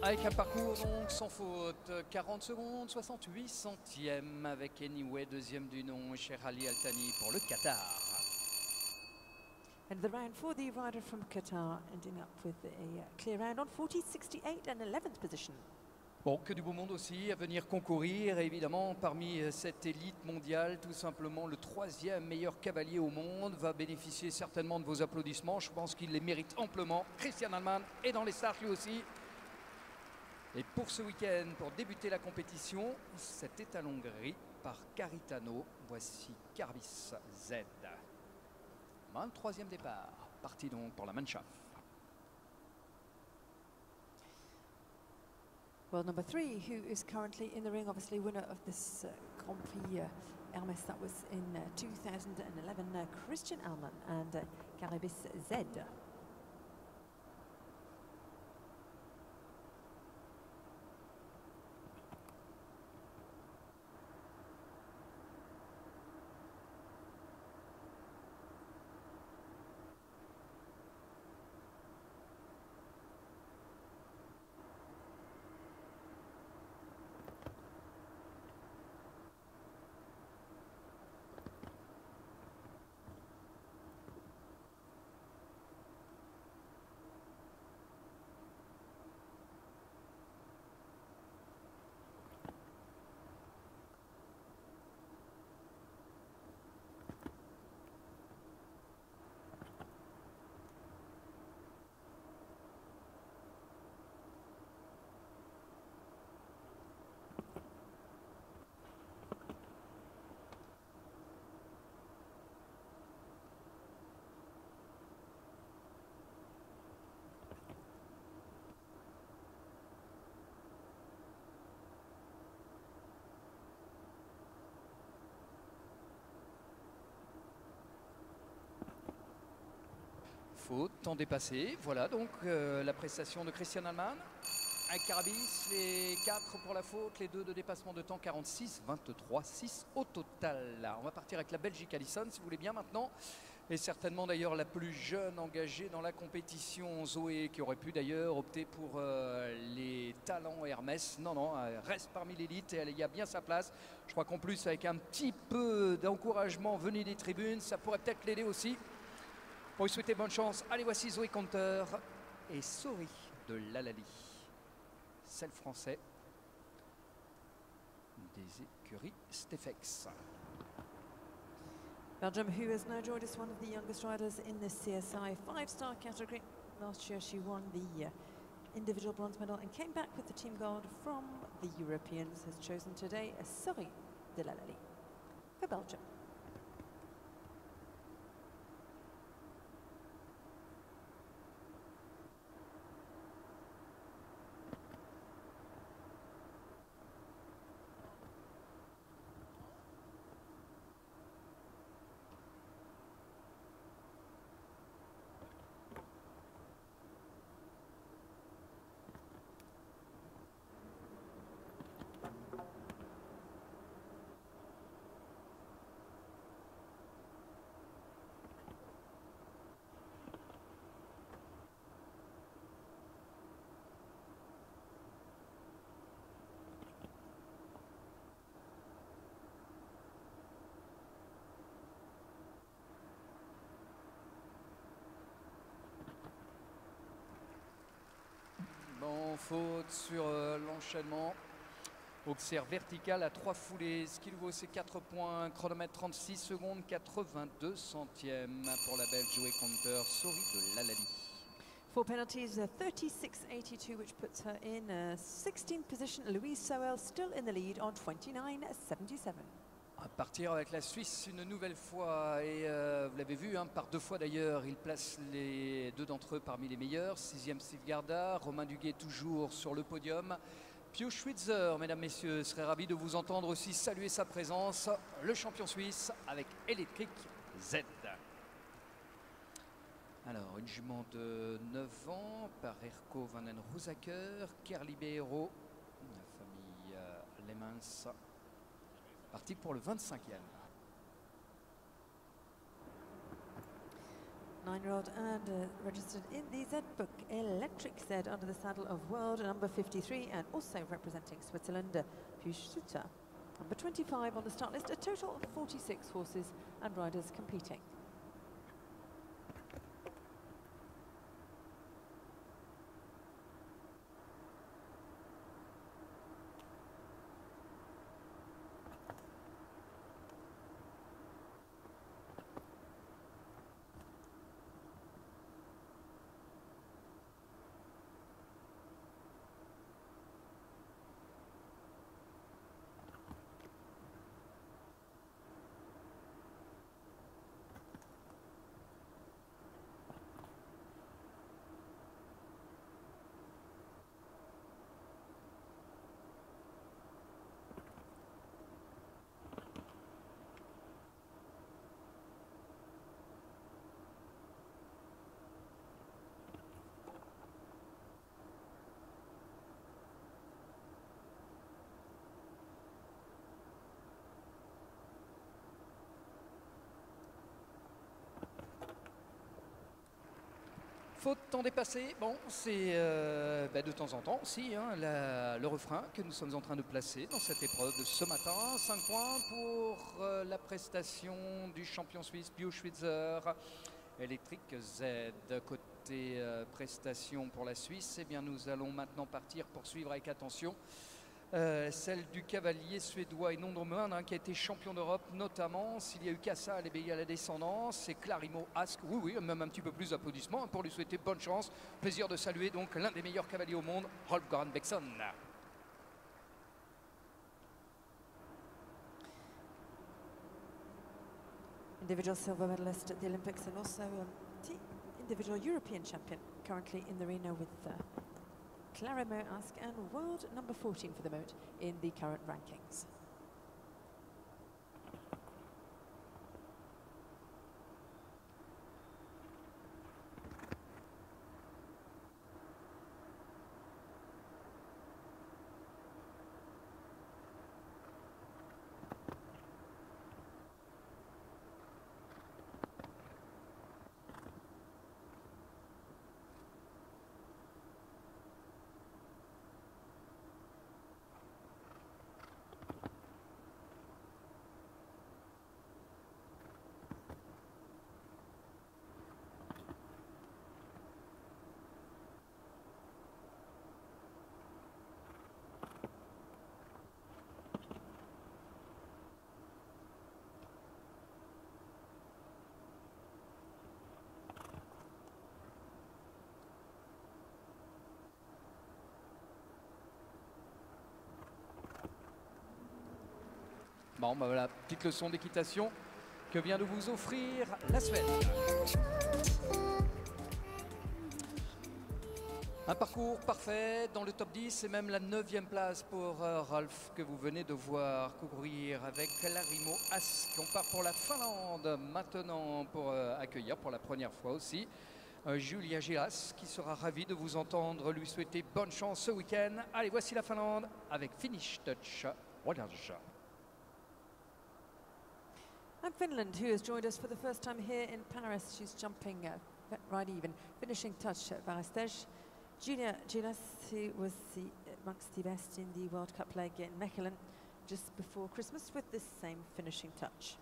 Avec un parcours donc sans faute, 40 secondes, 68 centièmes avec Anyway, deuxième du nom, Sherali Altani pour le Qatar. And the round for the rider from Qatar, ending up with a clear round on 40, 68 and 11th position. Bon, que du beau monde aussi à venir concourir. Et évidemment, parmi cette élite mondiale, tout simplement le troisième meilleur cavalier au monde va bénéficier certainement de vos applaudissements. Je pense qu'il les mérite amplement. Christian Allman est dans les starts lui aussi. Et pour ce week-end, pour débuter la compétition, cet étalon gris par Caritano. Voici Carbis Z. 23e départ. Parti donc pour la Mannschaft. Well, number 3, who is currently in the ring, obviously winner of this Grand Prix Hermès that was in 2011, Christian Allman and Caribis Z. Faute, temps dépassé. Voilà donc la prestation de Christian Allman. Avec Carabis, les 4 pour la faute, les 2 de dépassement de temps, 46, 23, 6 au total. Là, on va partir avec la Belgique Allison, si vous voulez bien maintenant. Et certainement d'ailleurs la plus jeune engagée dans la compétition, Zoé, qui aurait pu d'ailleurs opter pour les talents Hermès. Non, non, elle reste parmi l'élite et elle y a bien sa place. Je crois qu'en plus, avec un petit peu d'encouragement venu des tribunes, ça pourrait peut-être l'aider aussi. Pour lui souhaiter bonne chance, allez, voici Zoé Conter et Sori de Lalali. Celle français des écuries Stefex. Belgium, who has now joined us, one of the youngest riders in the CSI 5-star category. Last year she won the individual bronze medal and came back with the team gold from the Europeans, has chosen today a Sori de Lalali for Belgium. Bon, faute sur l'enchaînement. Auxerre vertical à 3 foulées. Ce qu'il vaut, c'est 4 points. Chronomètre 36 secondes, 82 centièmes pour la Belge Zoé Conter, Sori de Lalali. 4 penalties, 36.82, which puts her in 16th position. Louise Sowell still in the lead on 29.77. À partir avec la Suisse une nouvelle fois et vous l'avez vu, hein, par 2 fois d'ailleurs, il place les 2 d'entre eux parmi les meilleurs. 6e Steve Garda, Romain Duguay toujours sur le podium. Pio Schwitzer, mesdames, messieurs, serait ravi de vous entendre aussi saluer sa présence, le champion suisse avec Electric Z. Alors, une jument de 9 ans par Erko van den Roosacker, Kerli Beero, la famille Lemans. Parti pour le 25e. 9-year-old and registered in the Z book Electric Z under the saddle of world number 53 and also representing Switzerland, Piyush Sutta. Number 25 on the start list, a total of 46 horses and riders competing. Faute temps dépassé, bon, c'est de temps en temps aussi hein, le refrain que nous sommes en train de placer dans cette épreuve de ce matin. 5 points pour la prestation du champion suisse Piyush Switzer. Electric Z. Côté prestation pour la Suisse, eh bien, nous allons maintenant partir poursuivre avec attention celle du cavalier suédois et non romain hein, qui a été champion d'Europe notamment. S'il y a eu Kassa et à la descendance, c'est Clarimo Ask. Oui, même un petit peu plus d'applaudissements hein, pour lui souhaiter bonne chance. Plaisir de saluer donc l'un des meilleurs cavaliers au monde, Rolf Göran Bengtsson. Individual silver medalist at the Olympics and also individual European champion currently in the arena with Clarimo Ask and world number 14 for the moment in the current rankings. Bon, bah voilà, petite leçon d'équitation que vient de vous offrir la Suède. Un parcours parfait dans le top 10 et même la 9e place pour Rolf que vous venez de voir courir avec Clarimo Ask. On part pour la Finlande maintenant pour accueillir pour la première fois aussi Julia Gilas qui sera ravi de vous entendre lui souhaiter bonne chance ce week-end. Allez, voici la Finlande avec Finish Touch. Regarde ça. And Finland, who has joined us for the first time here in Paris, she's jumping right even. Finishing touch at Varestej. Julia Gilas, who was amongst the best in the World Cup leg in Mechelen just before Christmas with this same finishing touch.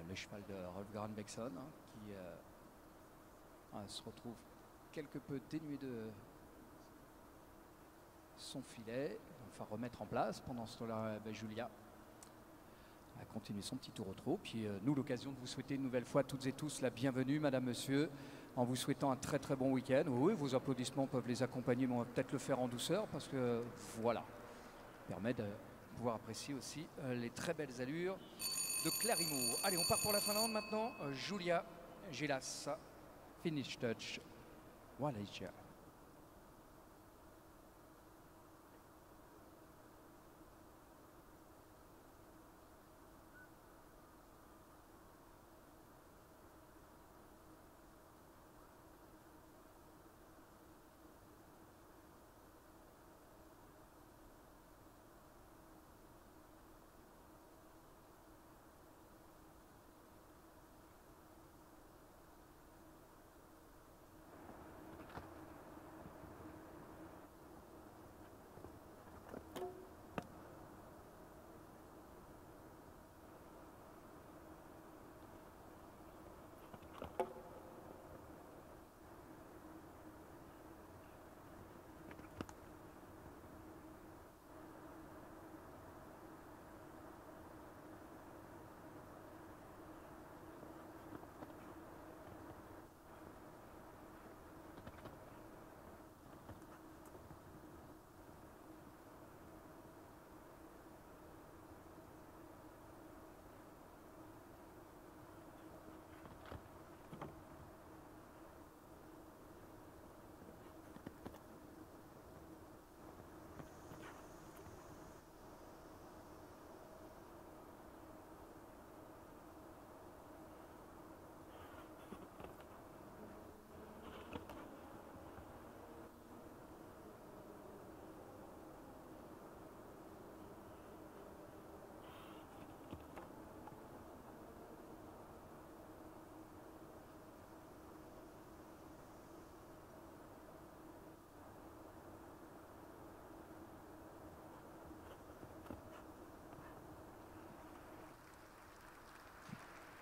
Le cheval de Rolf Göran Bengtsson hein, qui se retrouve quelque peu dénué de son filet. Il va remettre en place pendant ce temps-là. Julia a continué son petit tour au trot. Puis nous, l'occasion de vous souhaiter une nouvelle fois toutes et tous la bienvenue, madame, monsieur, en vous souhaitant un très très bon week-end. Oui, vos applaudissements peuvent les accompagner, mais on va peut-être le faire en douceur parce que voilà, permet de pouvoir apprécier aussi les très belles allures de Clarimo. Allez, on part pour la Finlande maintenant. Julia Gilas, Finish Touch, Wallachia.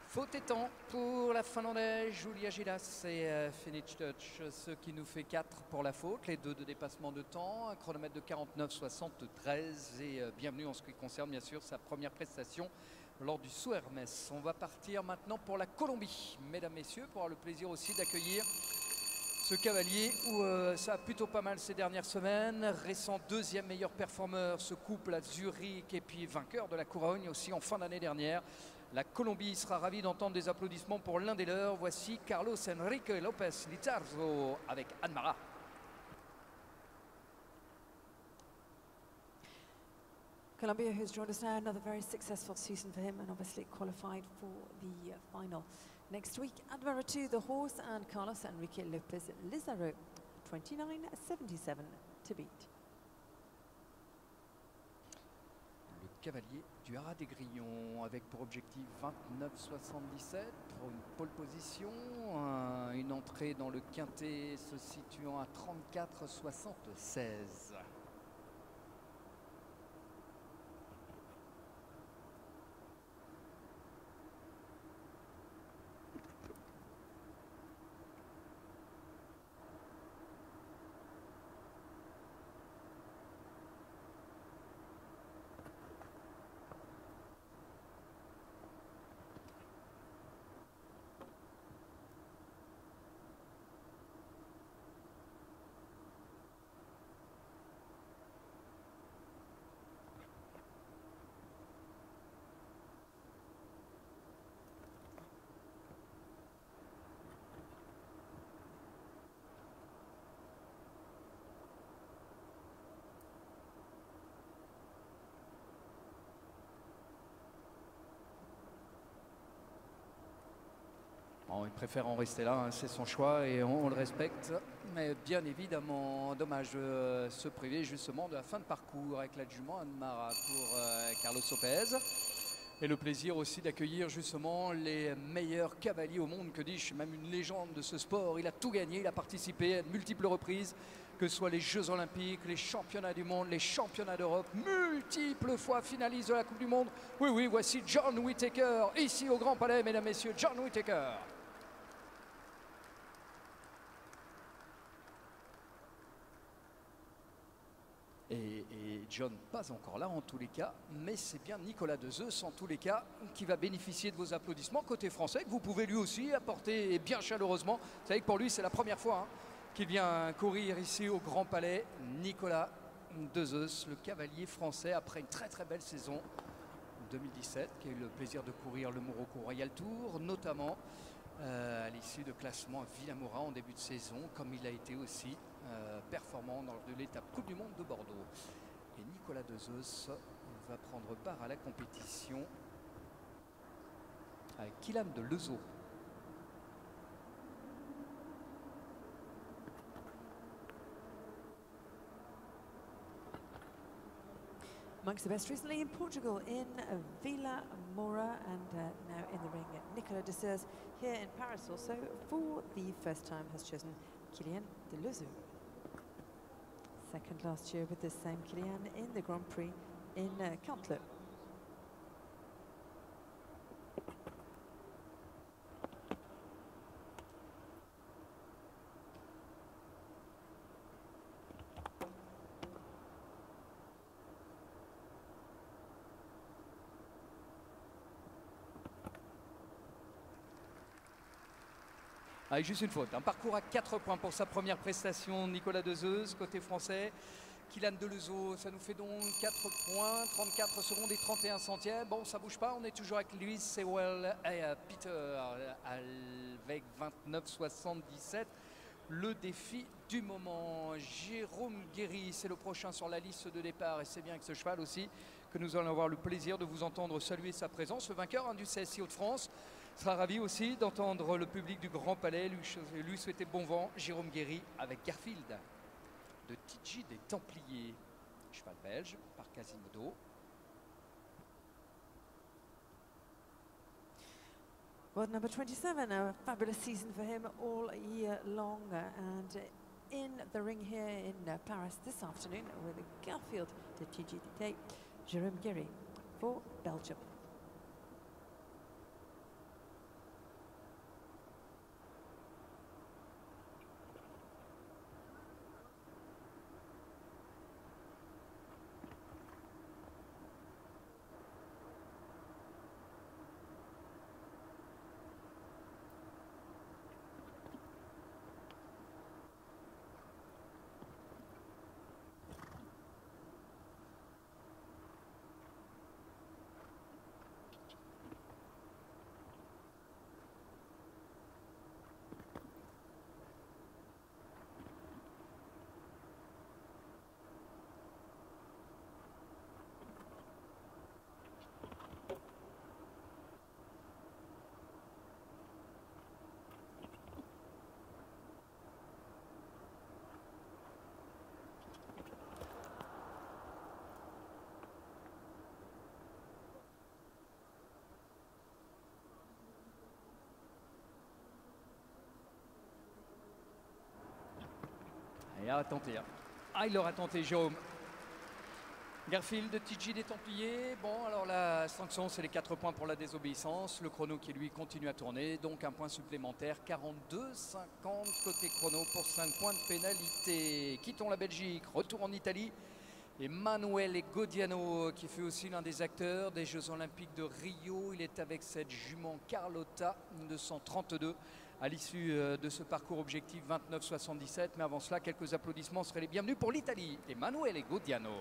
Faute étant pour la Finlandaise Julia Gilas et Finish Touch, ce qui nous fait 4 pour la faute, les 2 de dépassement de temps, un chronomètre de 49,73 et bienvenue en ce qui concerne bien sûr sa première prestation lors du Saut Hermès. On va partir maintenant pour la Colombie, mesdames, messieurs, pour avoir le plaisir aussi d'accueillir ce cavalier où ça a plutôt pas mal ces dernières semaines. Récent deuxième meilleur performeur, ce couple à Zurich et puis vainqueur de la couronne aussi en fin d'année dernière. La Colombie sera ravie d'entendre des applaudissements pour l'un des leurs. Voici Carlos Enrique López Lizarzo avec Anne-Mara. Colombia, who's joined us now, another very successful season for him and obviously qualified for the final next week. Advara 2, the horse, and Carlos Enrique López Lizarzo, 29.77 to beat. Le cavalier du Haras des Grillons avec pour objectif 29,77 pour une pole position, une entrée dans le quintet se situant à 34,76. Bon, il préfère en rester là, hein, c'est son choix et on le respecte. Mais bien évidemment, dommage de se priver justement de la fin de parcours avec l'adjuvant Anne-Mara pour Carlos López. Et le plaisir aussi d'accueillir justement les meilleurs cavaliers au monde, que dis-je, même une légende de ce sport. Il a tout gagné, il a participé à de multiples reprises, que ce soit les Jeux Olympiques, les championnats du monde, les championnats d'Europe, multiples fois finaliste de la Coupe du Monde. Oui, oui, voici John Whittaker, ici au Grand Palais, mesdames, messieurs, John Whittaker. Et John pas encore là en tous les cas, mais c'est bien Nicolas De Zeus en tous les cas qui va bénéficier de vos applaudissements côté français, que vous pouvez lui aussi apporter et bien chaleureusement. Vous savez que pour lui c'est la première fois qu'il vient courir ici au Grand Palais. Nicolas De Zeus, le cavalier français, après une très très belle saison 2017, qui a eu le plaisir de courir le Morocco Royal Tour, notamment à l'issue de classement à Villamorin en début de saison, comme il a été aussi performant dans de l'étape Coupe du Monde de Bordeaux. Et Nicolas De Zeus va prendre part à la compétition avec Kylian de Lezo. Amongst the best recently in Portugal, in Vila Moura, and now in the ring, Nicolas De Zeus. Here in Paris also, for the first time, has chosen Kylian de Lezo. Second last year with the same Kylian in the Grand Prix in Cantley. Avec juste une faute. Un parcours à 4 points pour sa première prestation, Nicolas De Zeus, côté français. Kylian de Lezo, ça nous fait donc 4 points, 34 secondes et 31 centièmes. Bon, ça bouge pas, on est toujours avec Lewis Sewell et Peter avec 29,77. Le défi du moment. Jérôme Guéry, c'est le prochain sur la liste de départ et c'est bien avec ce cheval aussi que nous allons avoir le plaisir de vous entendre saluer sa présence. Le vainqueur du CSI Hauts-de-France sera ravi aussi d'entendre le public du Grand Palais lui souhaiter bon vent. Jérôme Guéry avec Garfield de TG des Templiers, cheval belge par Quasimodo. Well, number 27, a fabulous season for him all year long, and in the ring here in Paris this afternoon with Garfield de TGT, Jérôme Guéry for Belgium. il a tenté. Hein. Ah, il aura tenté, Jérôme. Garfield, TG des Templiers. Bon, alors la sanction, c'est les 4 points pour la désobéissance. Le chrono qui, lui, continue à tourner. Donc, un point supplémentaire. 42-50 côté chrono pour 5 points de pénalité. Quittons la Belgique. Retour en Italie. Emanuele Godiano, qui fut aussi l'un des acteurs des Jeux Olympiques de Rio. Il est avec cette jument Carlotta 232 à l'issue de ce parcours objectif 29-77. Mais avant cela, quelques applaudissements seraient les bienvenus pour l'Italie. Emanuele Godiano.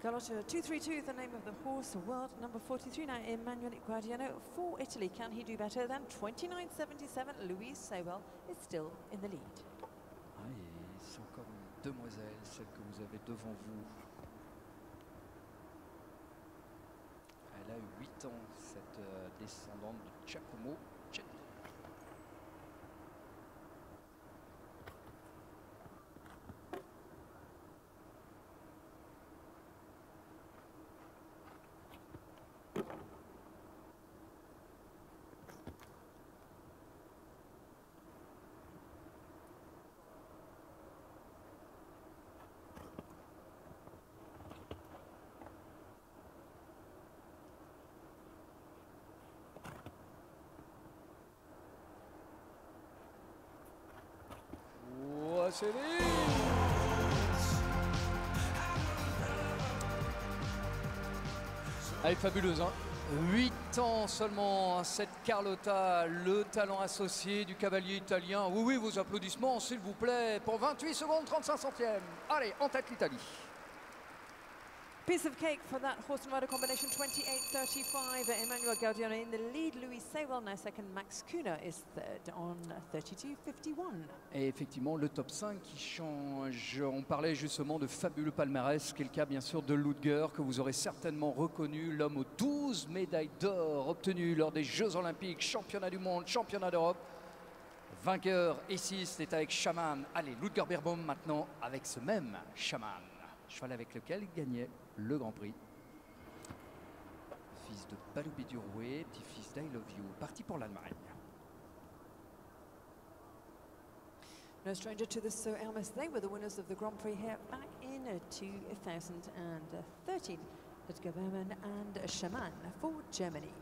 Carlotta 232, the name of the horse, world number 43 now, Emanuele Guardiano for Italy. Can he do better than 29.77? Louise Sewell is still in the lead. Ah, et c'est encore une demoiselle, celle que vous avez devant vous. Elle a eu 8 ans, cette descendante de Giacomo Cetti. C'est elle est fabuleuse, hein. 8 ans seulement, cette Carlotta, le talent associé du cavalier italien. Oui, oui, vos applaudissements, s'il vous plaît, pour 28 secondes, 35 centièmes. Allez, en tête l'Italie. Piece of cake for that horse and rider combination, 28.35. Emanuele Gaudiano in the lead. Louis Sewell now second. Max Kuhner is third on 32.51. Et effectivement, le top 5 qui change. On parlait justement de fabuleux palmarès, qui est le cas bien sûr de Ludger, que vous aurez certainement reconnu, l'homme aux 12 médailles d'or obtenues lors des Jeux Olympiques, championnat du monde, championnat d'Europe. Vainqueur ici, c'était avec Shaman. Allez, Ludger Beerbaum maintenant avec ce même Shaman. Cheval avec lequel il gagnait le Grand Prix. Fils de Baloubi Durouet, petit-fils d'I Love You, parti pour l'Allemagne. No stranger to this, so Elmas, they were the winners of the Grand Prix here back in 2013. Ludger Beerbaum and Shaman for Germany.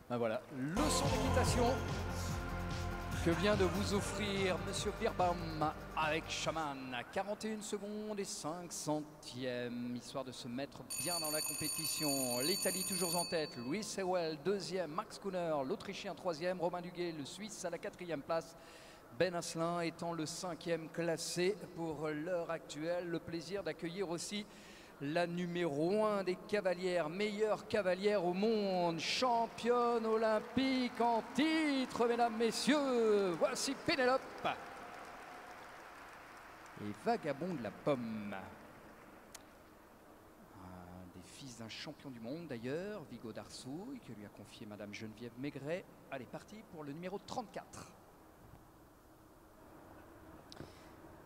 Ben voilà, leçon d'équitation que vient de vous offrir Monsieur Beerbaum avec Shaman. 41 secondes et 5 centièmes, histoire de se mettre bien dans la compétition. L'Italie toujours en tête, Louis Sewell deuxième, Max Kuhner, l'Autrichien troisième, Romain Duguay, le Suisse à la 4e place. Ben Asselin étant le 5e classé pour l'heure actuelle. Le plaisir d'accueillir aussi la numéro 1 des cavalières, meilleure cavalière au monde, championne olympique en titre, mesdames, messieurs. Voici Pénélope. Et Vagabond de la Pomme. Un des fils d'un champion du monde d'ailleurs, Vigo d'Arsouille, que lui a confié Madame Geneviève Maigret. Allez, parti pour le numéro 34.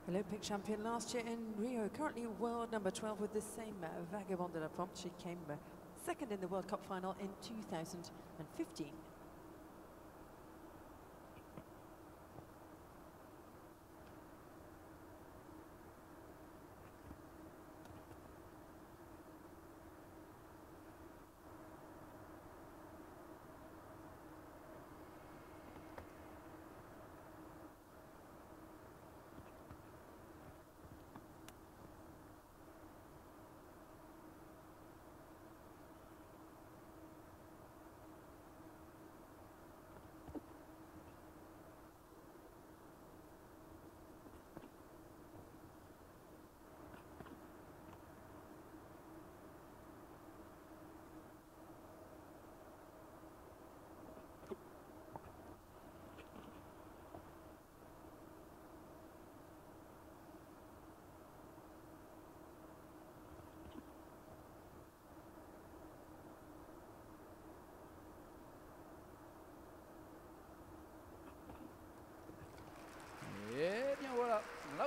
Olympic champion last year in Rio, currently world number 12 with the same Vagabond de la Pomme. She came second in the World Cup final in 2015.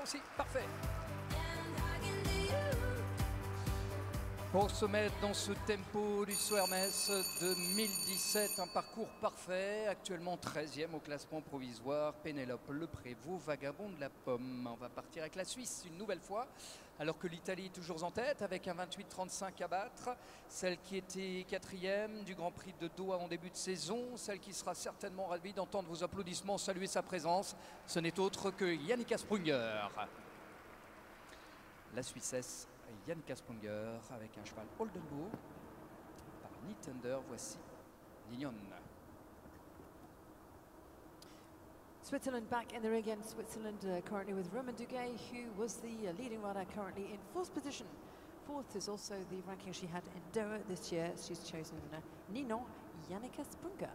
aussi, parfait. Pour se mettre dans ce tempo du Saut Hermès 2017, un parcours parfait, actuellement 13e au classement provisoire, Pénélope Leprévost, vagabond de la pomme. On va partir avec la Suisse une nouvelle fois, alors que l'Italie est toujours en tête avec un 28-35 à battre. Celle qui était 4e du Grand Prix de Doha en début de saison, celle qui sera certainement ravie d'entendre vos applaudissements saluer sa présence, ce n'est autre que Yannicka Sprunger. La Suissesse Yannicka Sprunger avec un cheval Oldenburg par Nintendo. Voici Nignon. Switzerland back in the rig again. Switzerland currently with Roman Duguay, who was the leading rider, currently in fourth position. Fourth is also the ranking she had in Doha this year. She's chosen Ninon Yannicka Sprunger.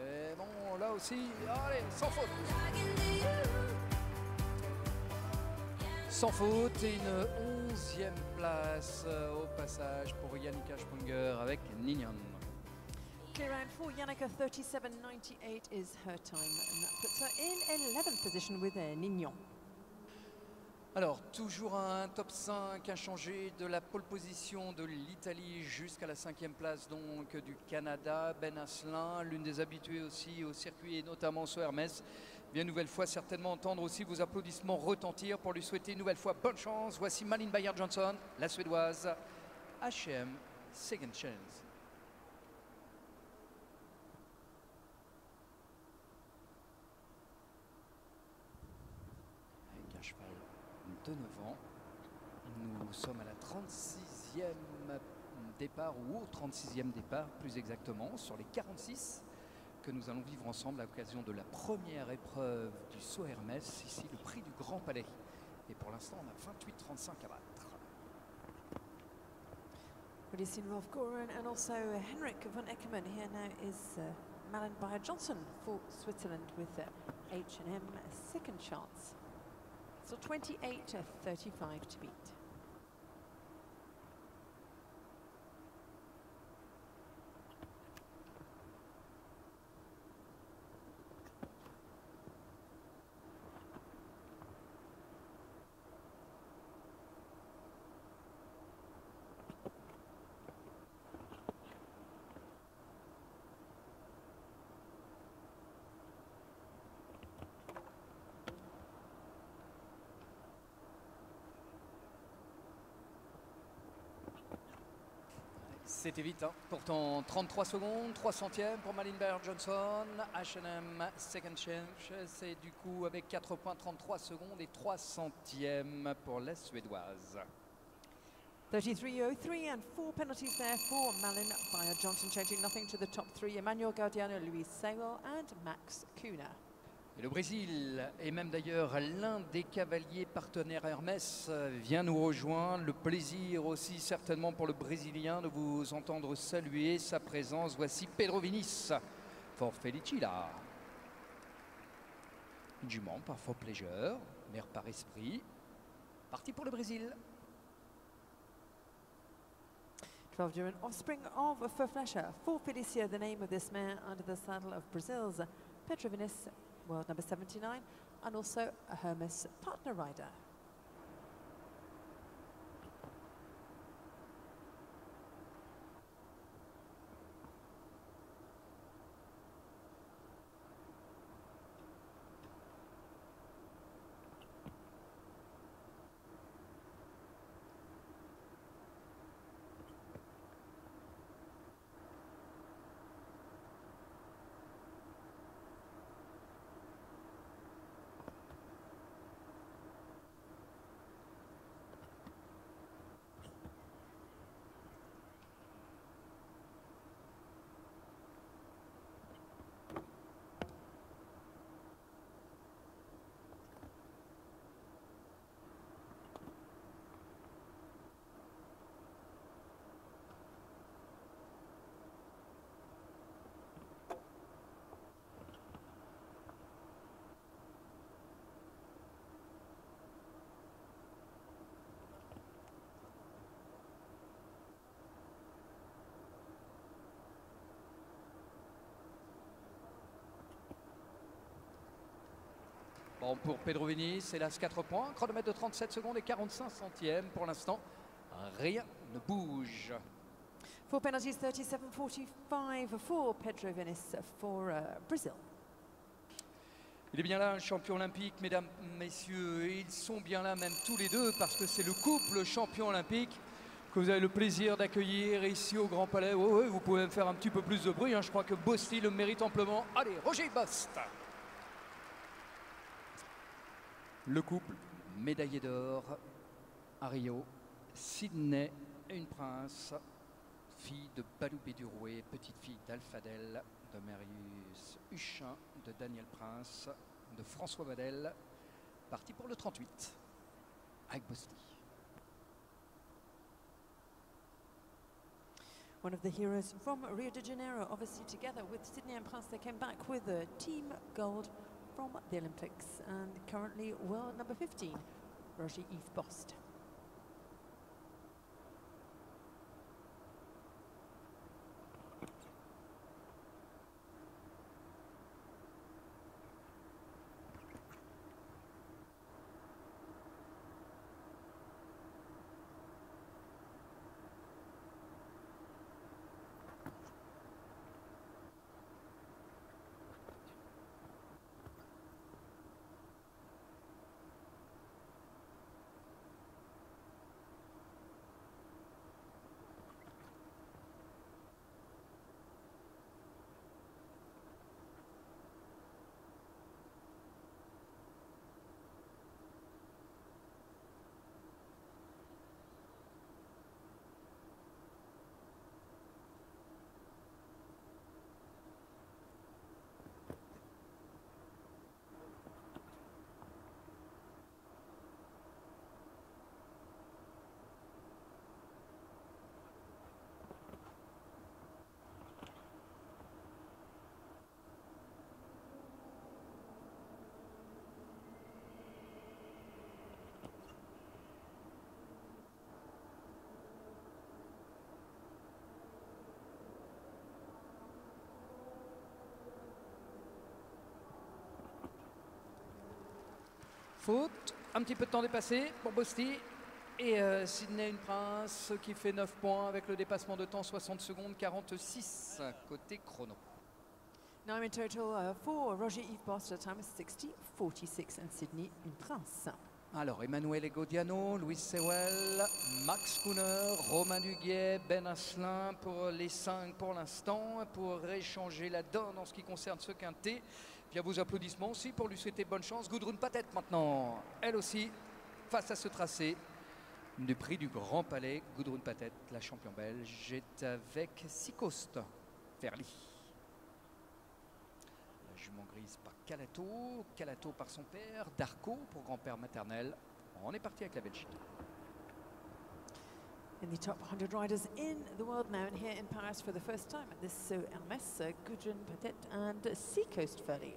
Et bon, là aussi, allez, sans faute. Sans faute et une 11e place au passage pour Yannicka Sprunger avec Nignon. Clear round for Yannicka, 37.98 is her time, and that puts her in 11th position with Nignon. Alors, toujours un top 5 inchangé de la pole position de l'Italie jusqu'à la 5e place donc du Canada. Ben Asselin, l'une des habituées aussi au circuit et notamment sur Hermès. Bien nouvelle fois certainement entendre aussi vos applaudissements retentir pour lui souhaiter une nouvelle fois bonne chance. Voici Malin Bayer-Johnson, la Suédoise, H&M Second Chance. Avec un cheval de 9 ans. Nous sommes à la 36e départ, ou au 36e départ plus exactement, sur les 46 que nous allons vivre ensemble à l'occasion de la première épreuve du Saut Hermès, ici le prix du Grand Palais. Et pour l'instant on a 28-35 à battre. Already seen Rolf Goren and also Henrik von Eckermann. Here now is Malin Bayer-Johnson for Switzerland with H&M Second Chance. So 28-35 to beat. C'était vite, hein. Pourtant 33 secondes, 3 centièmes pour Malin Bayer-Johnson, H&M Second Chance, c'est du coup avec 4,33 secondes et 3 centièmes pour la Suédoise. 33.03 and 4 penalties there for Malin Bayer-Johnson, changing nothing to the top 3. Emmanuel Gaudiano, Luis Sewell and Max Kuna. Et le Brésil, et même d'ailleurs l'un des cavaliers partenaires Hermès, vient nous rejoindre. Le plaisir aussi certainement pour le Brésilien de vous entendre saluer sa présence. Voici Pedro Vinis, for Felicila. Une jument par for pleasure, mère par esprit. Parti pour le Brésil. 12 year offspring of Foflesher. For Felicia, the name of this mare under the saddle of Brazil's Pedro Vinis, world number 79, and also a Hermes partner rider. Bon, pour Pedro Vinis, hélas 4 points. Chronomètre de 37 secondes et 45 centièmes. Pour l'instant, rien ne bouge. 4 penalties, 37.45 for Pedro Vinis for Brazil. Il est bien là, un champion olympique, mesdames, messieurs. Et ils sont bien là, même tous les deux, parce que c'est le couple champion olympique que vous avez le plaisir d'accueillir ici au Grand Palais. Oh, oui, vous pouvez même faire un petit peu plus de bruit, hein. Je crois que Bosti le mérite amplement. Allez, Roger Bost. Le couple médaillé d'or à Rio, Sydney et une prince, fille de Balou Béduroué, petite fille d'Alphadel, de Marius Huchin, de Daniel Prince, de François Vadel, parti pour le 38 avec Bosti. One of the heroes from Rio de Janeiro, obviously together with Sydney and Prince, they came back with a team gold from the Olympics, and currently world number 15, Roger-Yves Bost. Faute, un petit peu de temps dépassé pour Bosti. Et Sydney une prince qui fait 9 points avec le dépassement de temps 60 secondes 46 côté chrono. Now in total for Roger-Yves Bost, the time is 60.46 and Sydney une prince. Alors Emmanuel Egodiano, Louis Sewell, Max Kuhner, Romain Duguet, Ben Asselin pour les 5 pour l'instant. Pour échanger la donne en ce qui concerne ce quintet, bien vos applaudissements aussi pour lui souhaiter bonne chance. Gudrun Pathet maintenant, elle aussi, face à ce tracé du prix du Grand Palais. Gudrun Pathet, la championne belge, est avec Sicoste Verly. La jument grise par Calato, Calato par son père, Darco pour grand-père maternel. On est parti avec la Belgique. In the top 100 riders in the world now, and here in Paris for the first time at this Hermès, Gudrun Pathet and Seacoast Verly.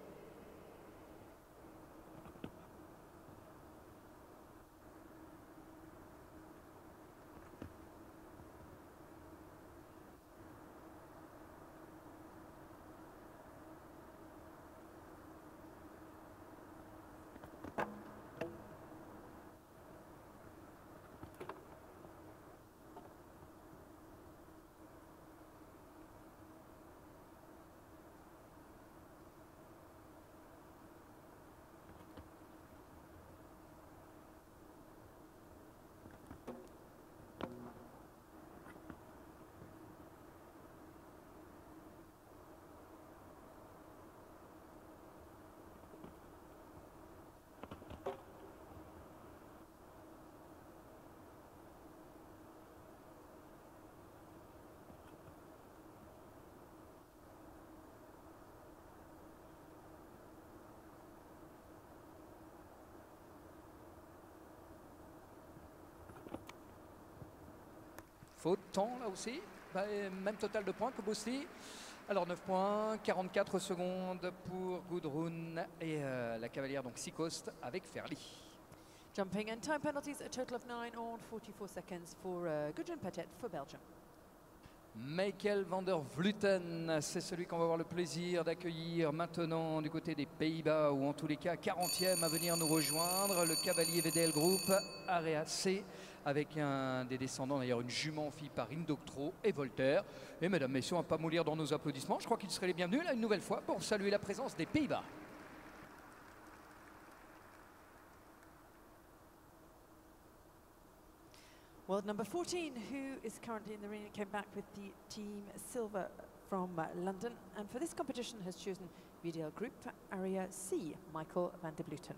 Faute de temps là aussi, même total de points que Bosti. Alors 9 points, 44 secondes pour Gudrun et la cavalière donc Seacoast avec Verly. Jumping and time penalties, a total of 9 on 44 seconds for Gudrun Pathet for Belgium. Michael van der Vleuten, c'est celui qu'on va avoir le plaisir d'accueillir maintenant du côté des Pays-Bas, ou en tous les cas 40e à venir nous rejoindre, le cavalier VDL Group, Area C, avec un des descendants, d'ailleurs une jument fille par Indoctro et Voltaire. Et mesdames, messieurs, on ne va pas mourir dans nos applaudissements, je crois qu'ils seraient les bienvenus là une nouvelle fois pour saluer la présence des Pays-Bas. Well, number 14, who is currently in the ring, came back with the team silver from London, and for this competition has chosen VDL Group, Area C, Michael van der Vleuten.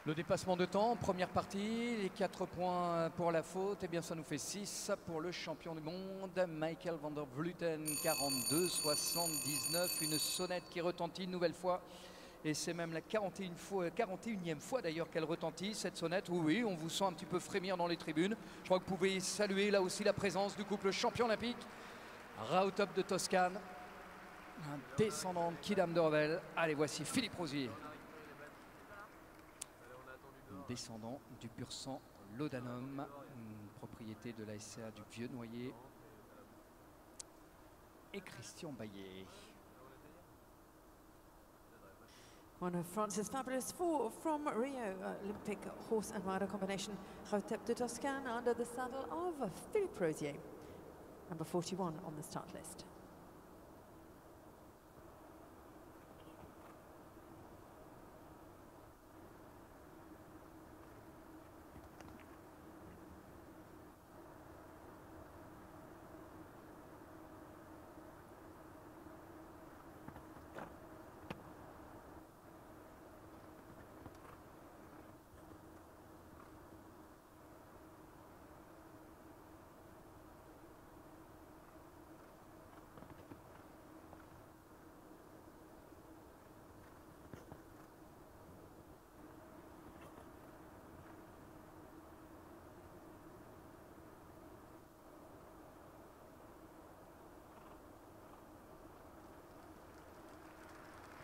Le dépassement de temps, première partie, les 4 points pour la faute, et bien ça nous fait 6 pour le champion du monde, Michael van der Vleuten, 42-79, une sonnette qui retentit une nouvelle fois, et c'est même la 41e fois d'ailleurs qu'elle retentit, cette sonnette. Oui, on vous sent un petit peu frémir dans les tribunes. Je crois que vous pouvez saluer là aussi la présence du couple champion olympique, Rautop de Toscane, un descendant de Kidam de Revel. Allez, voici Philippe Rosier, descendant du pur sang Laudanum, propriété de la SCA du Vieux-Noyer, et Christian Baillet. One of France's fabulous four from Rio Olympic horse and rider combination, Rautep de Toscane, under the saddle of Philippe Rosier, number 41 on the start list.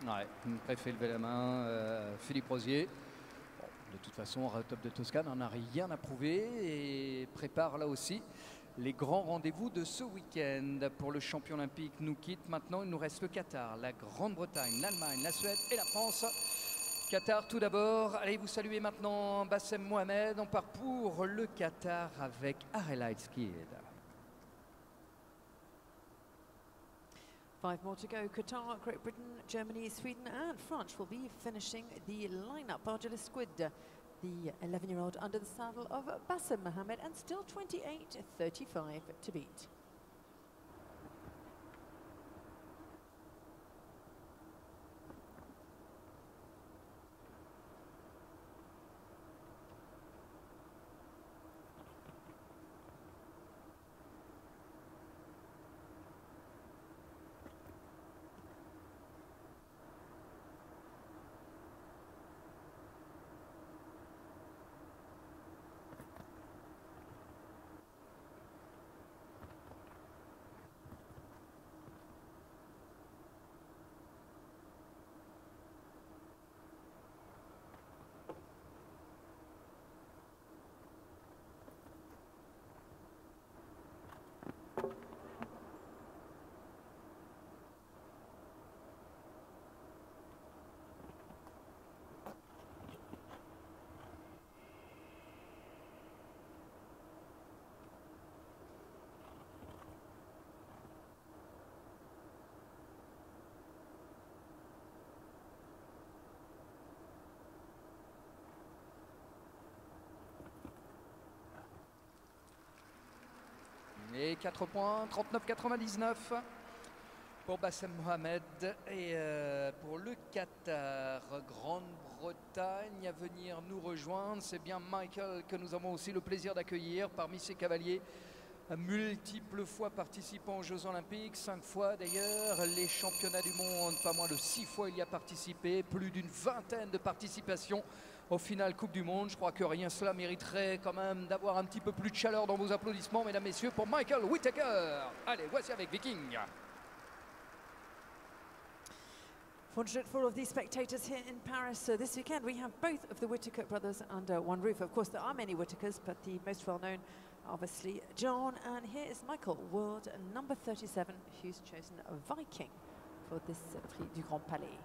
Ouais, préfet lever la main, Philippe Rosier. Bon, de toute façon, Rautop de Toscane n'en a rien à prouver et prépare là aussi les grands rendez-vous de ce week-end. Pour le champion olympique nous quitte maintenant, il nous reste le Qatar, la Grande-Bretagne, l'Allemagne, la Suède et la France. Qatar tout d'abord. Allez, vous saluez maintenant Bassem Mohamed. On part pour le Qatar avec Arelite Skid. 5 more to go. Qatar, Great Britain, Germany, Sweden and France will be finishing the lineup. Argelis Squid, the 11-year-old under the saddle of Bassem Mohamed, and still 28-35 to beat. Allez, 4 points, 39,99 pour Bassem Mohamed. Et pour le Qatar, Grande-Bretagne à venir nous rejoindre. C'est bien Michael que nous avons aussi le plaisir d'accueillir parmi ces cavaliers. Multiples fois participant aux Jeux Olympiques, 5 fois d'ailleurs, les championnats du monde, pas moins de 6 fois il y a participé, plus d'une vingtaine de participations au final Coupe du Monde. Je crois que rien cela mériterait quand même d'avoir un petit peu plus de chaleur dans vos applaudissements, mesdames, messieurs, pour Michael Whittaker. Allez, voici avec Viking. Fortunate for all of these spectators here in Paris this weekend. We have both of the Whittaker brothers under one roof. Of course, there are many Whittakers, but the most well-known, obviously, John. And here is Michael, world number 37, who's chosen a Viking for this Prix du Grand Palais.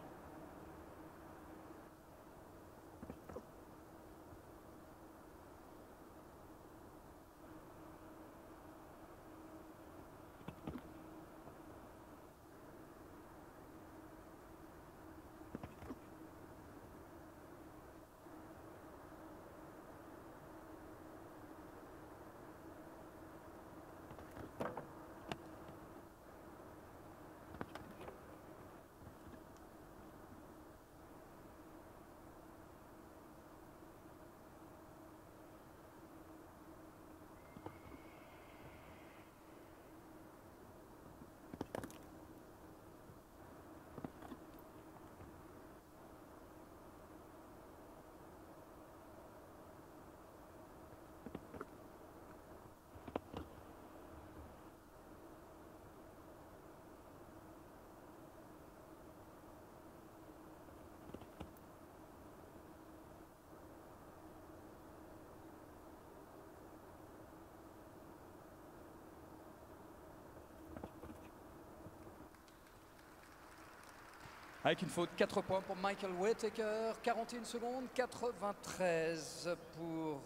Avec une faute, 4 points pour Michael Whittaker, 41 secondes, 93 pour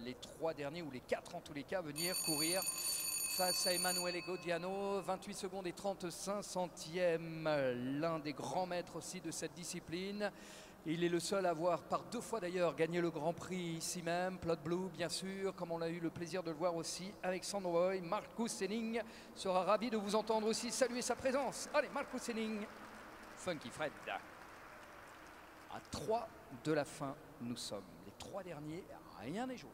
les 3 derniers, ou les 4 en tous les cas, venir courir face à Emanuele Godiano, 28 secondes et 35 centièmes, l'un des grands maîtres aussi de cette discipline. Il est le seul à avoir, par 2 fois d'ailleurs, gagné le Grand Prix ici même. Plot Blue, bien sûr, comme on a eu le plaisir de le voir aussi. Alexandre Roy, Marcus Henning sera ravi de vous entendre aussi saluer sa présence. Allez, Marcus Henning, Funky Fred. À 3 de la fin, nous sommes. Les 3 derniers, rien n'est joué.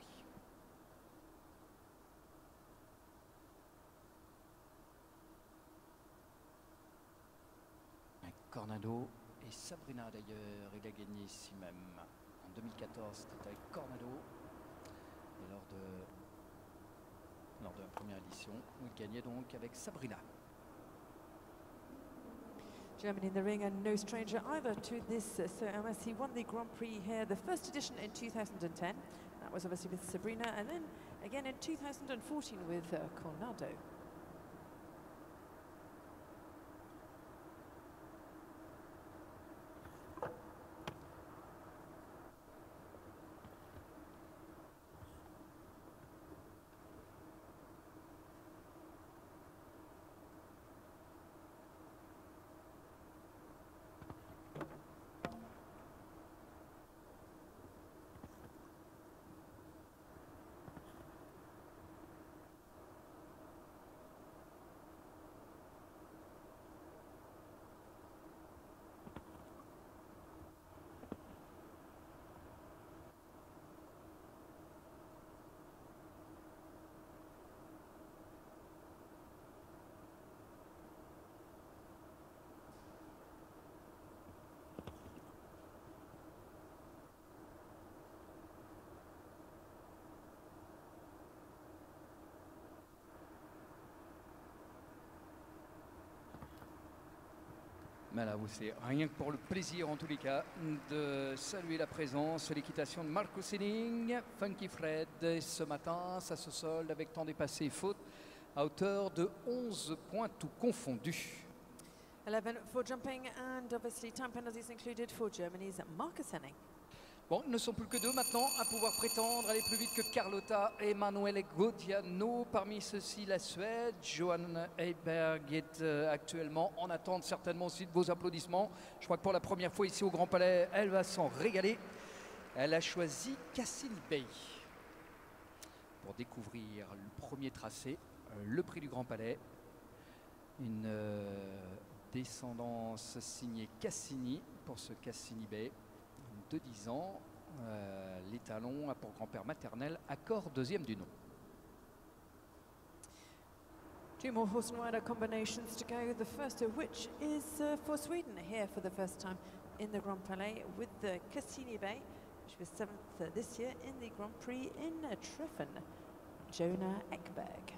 Un Cornado. Et Sabrina d'ailleurs, il a gagné ici même en 2014, c'était avec Cornado. Et lors de la première édition, où il gagnait donc avec Sabrina. Germany in the ring and no stranger either to this. So MSC won the Grand Prix here, the first edition in 2010. That was obviously with Sabrina, and then again in 2014 with Cornado. Mais là, c'est rien que pour le plaisir, en tous les cas, de saluer la présence, l'équitation de Marcus Henning, Funky Fred. Et ce matin, ça se solde avec temps dépassé et faute à hauteur de 11 points, tout confondu. 11 for jumping and obviously time penalties included for Germany's Marcus Henning. Bon, ils ne sont plus que 2 maintenant à pouvoir prétendre aller plus vite que Carlotta et Emanuele Godiano. Parmi ceux-ci, la Suède. Johan Heiberg est actuellement en attente certainement aussi de vos applaudissements. Je crois que pour la première fois ici au Grand Palais, elle va s'en régaler. Elle a choisi Cassini Bay pour découvrir le premier tracé, le prix du Grand Palais. Une descendance signée Cassini pour ce Cassini Bay de 10 ans. L'étalon a pour grand-père maternel Accord, deuxième du nom. Two more horse and rider combinations to go, the first of which is for Sweden, here for the first time in the Grand Palais with the Cassini Bay, which was 7th this year in the Grand Prix in Treffen, Jonah Ekberg.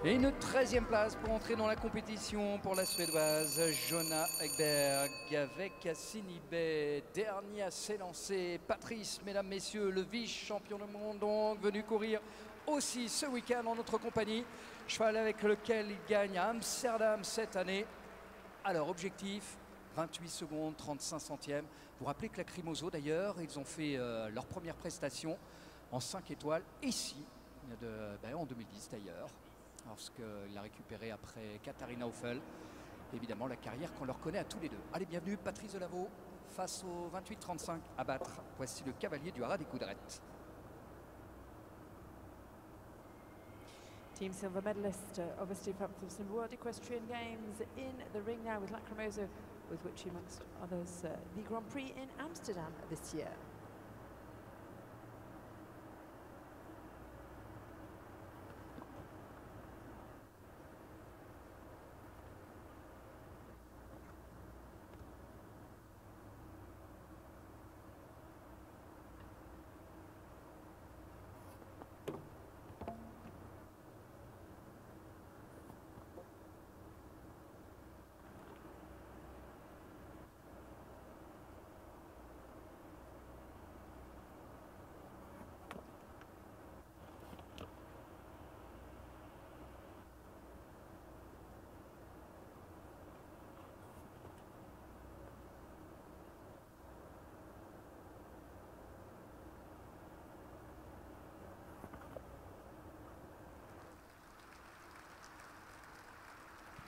Et une 13e place pour entrer dans la compétition pour la Suédoise Jonah Ekberg avec Cassini Bay. Dernier à s'élancer, Patrice, mesdames, messieurs, le vice-champion du monde, donc venu courir aussi ce week-end en notre compagnie. Cheval avec lequel il gagne à Amsterdam cette année. Alors, objectif 28 secondes, 35 centièmes. Vous vous rappelez que la Crimoso, d'ailleurs, ils ont fait leur première prestation en 5 étoiles ici, en 2010 d'ailleurs, lorsqu'il a récupéré après Katharina Hoffel. Évidemment, la carrière qu'on leur connaît à tous les deux. Allez, bienvenue, Patrice Delaveau face au 28-35 à battre. Voici le cavalier du Haras des Coudrettes. Team silver medalist, obviously from some World Equestrian Games in the ring now with Lacrimoso, with which amongst others the Grand Prix in Amsterdam this year.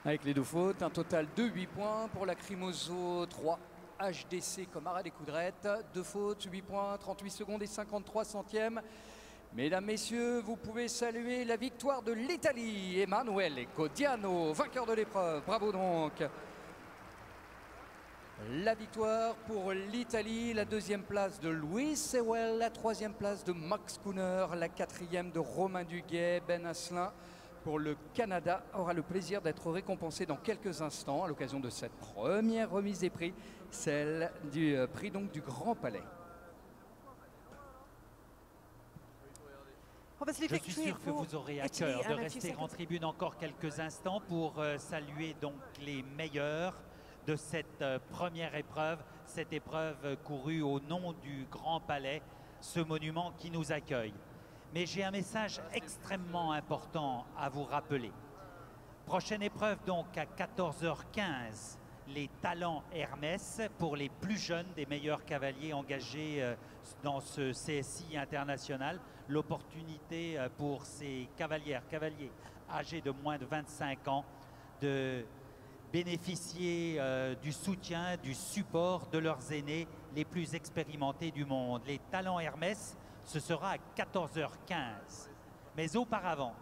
Avec les deux fautes, un total de 8 points pour la Crimoso 3 HDC comme Haras des Coudrettes. 2 fautes, 8 points, 38 secondes et 53 centièmes. Mesdames, messieurs, vous pouvez saluer la victoire de l'Italie. Emanuele Godiano, vainqueur de l'épreuve. Bravo donc. La victoire pour l'Italie, la 2e place de Louis Sewell, la 3e place de Max Kuhner, la 4e de Romain Duguay. Ben Asselin pour le Canada aura le plaisir d'être récompensé dans quelques instants à l'occasion de cette première remise des prix, celle du prix donc du Grand Palais. Je suis sûr que vous aurez à cœur de rester en tribune encore quelques instants pour saluer donc les meilleurs de cette première épreuve, cette épreuve courue au nom du Grand Palais, ce monument qui nous accueille. Mais j'ai un message extrêmement important à vous rappeler. Prochaine épreuve donc à 14h15, les talents Hermès pour les plus jeunes des meilleurs cavaliers engagés dans ce CSI international. L'opportunité pour ces cavaliers âgés de moins de 25 ans de bénéficier du soutien, du support de leurs aînés les plus expérimentés du monde. Les talents Hermès, ce sera à 14h15. Mais auparavant,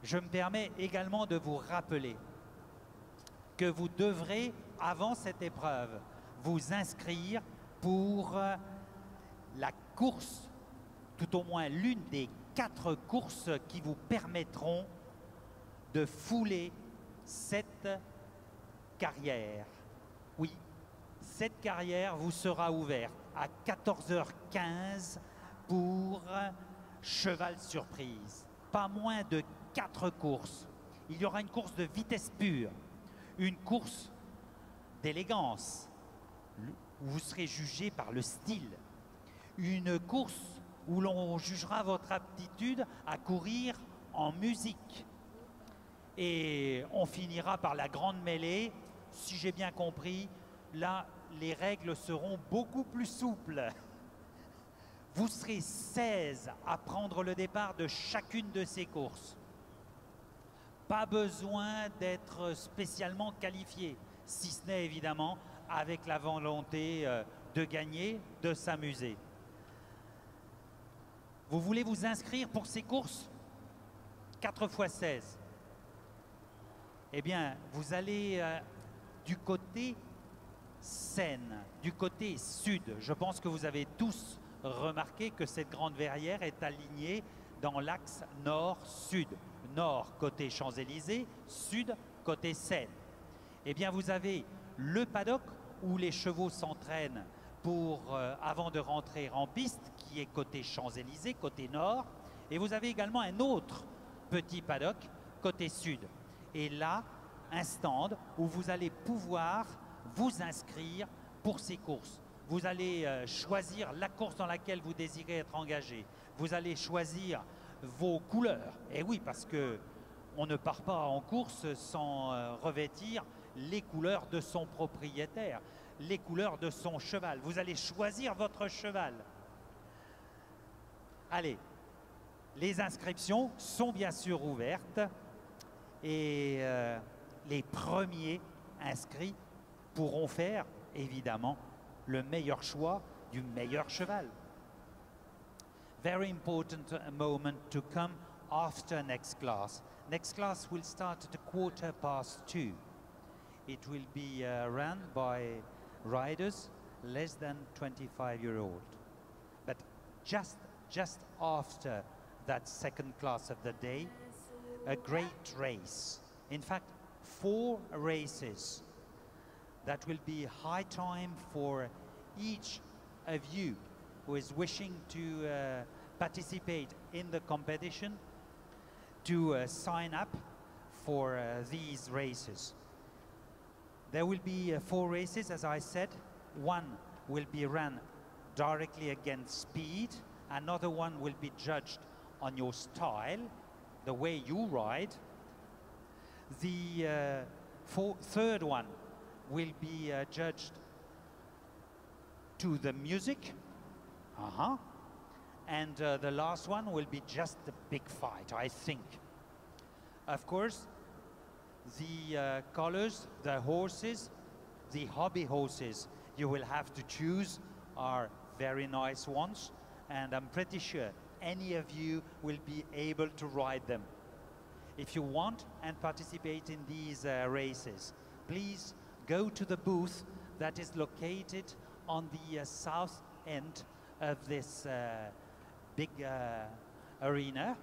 je me permets également de vous rappeler que vous devrez, avant cette épreuve, vous inscrire pour la course, tout au moins l'une des 4 courses qui vous permettront de fouler cette carrière. Oui, cette carrière vous sera ouverte à 14h15 pour cheval surprise. Pas moins de 4 courses. Il y aura une course de vitesse pure, une course d'élégance, où vous serez jugé par le style, une course où l'on jugera votre aptitude à courir en musique. Et on finira par la grande mêlée. Si j'ai bien compris, là, les règles seront beaucoup plus souples. Vous serez 16 à prendre le départ de chacune de ces courses. Pas besoin d'être spécialement qualifié, si ce n'est évidemment avec la volonté de gagner, de s'amuser. Vous voulez vous inscrire pour ces courses? 4 x 16. Eh bien, vous allez du côté Seine, du côté sud. Je pense que vous avez tous remarqué que cette grande verrière est alignée dans l'axe nord-sud. Nord côté Champs-Élysées, sud côté Seine. Eh bien, vous avez le paddock où les chevaux s'entraînent avant de rentrer en piste, qui est côté Champs-Élysées, côté nord. Et vous avez également un autre petit paddock côté sud. Et là, un stand où vous allez pouvoir vous inscrire pour ces courses. Vous allez choisir la course dans laquelle vous désirez être engagé. Vous allez choisir vos couleurs. Et oui, parce que on ne part pas en course sans revêtir les couleurs de son propriétaire, les couleurs de son cheval. Vous allez choisir votre cheval. Allez, les inscriptions sont bien sûr ouvertes et les premiers inscrits pourront faire évidemment le meilleur choix du meilleur cheval. Very important moment to come after next class. Next class will start at 2:15. It will be run by riders less than 25-year-old. But just after that second class of the day, a great race. In fact, 4 races that will be high time for each of you who is wishing to participate in the competition to sign up for these races. There will be 4 races, as I said. One will be run directly against speed. Another one will be judged on your style, the way you ride. The third one will be judged to the music. And the last one will be just a big fight, I think. Of course, the colors, the horses, the hobby horses you will have to choose are very nice ones, and I'm pretty sure any of you will be able to ride them. If you want and participate in these races, please go to the booth that is located on the south end of this big arena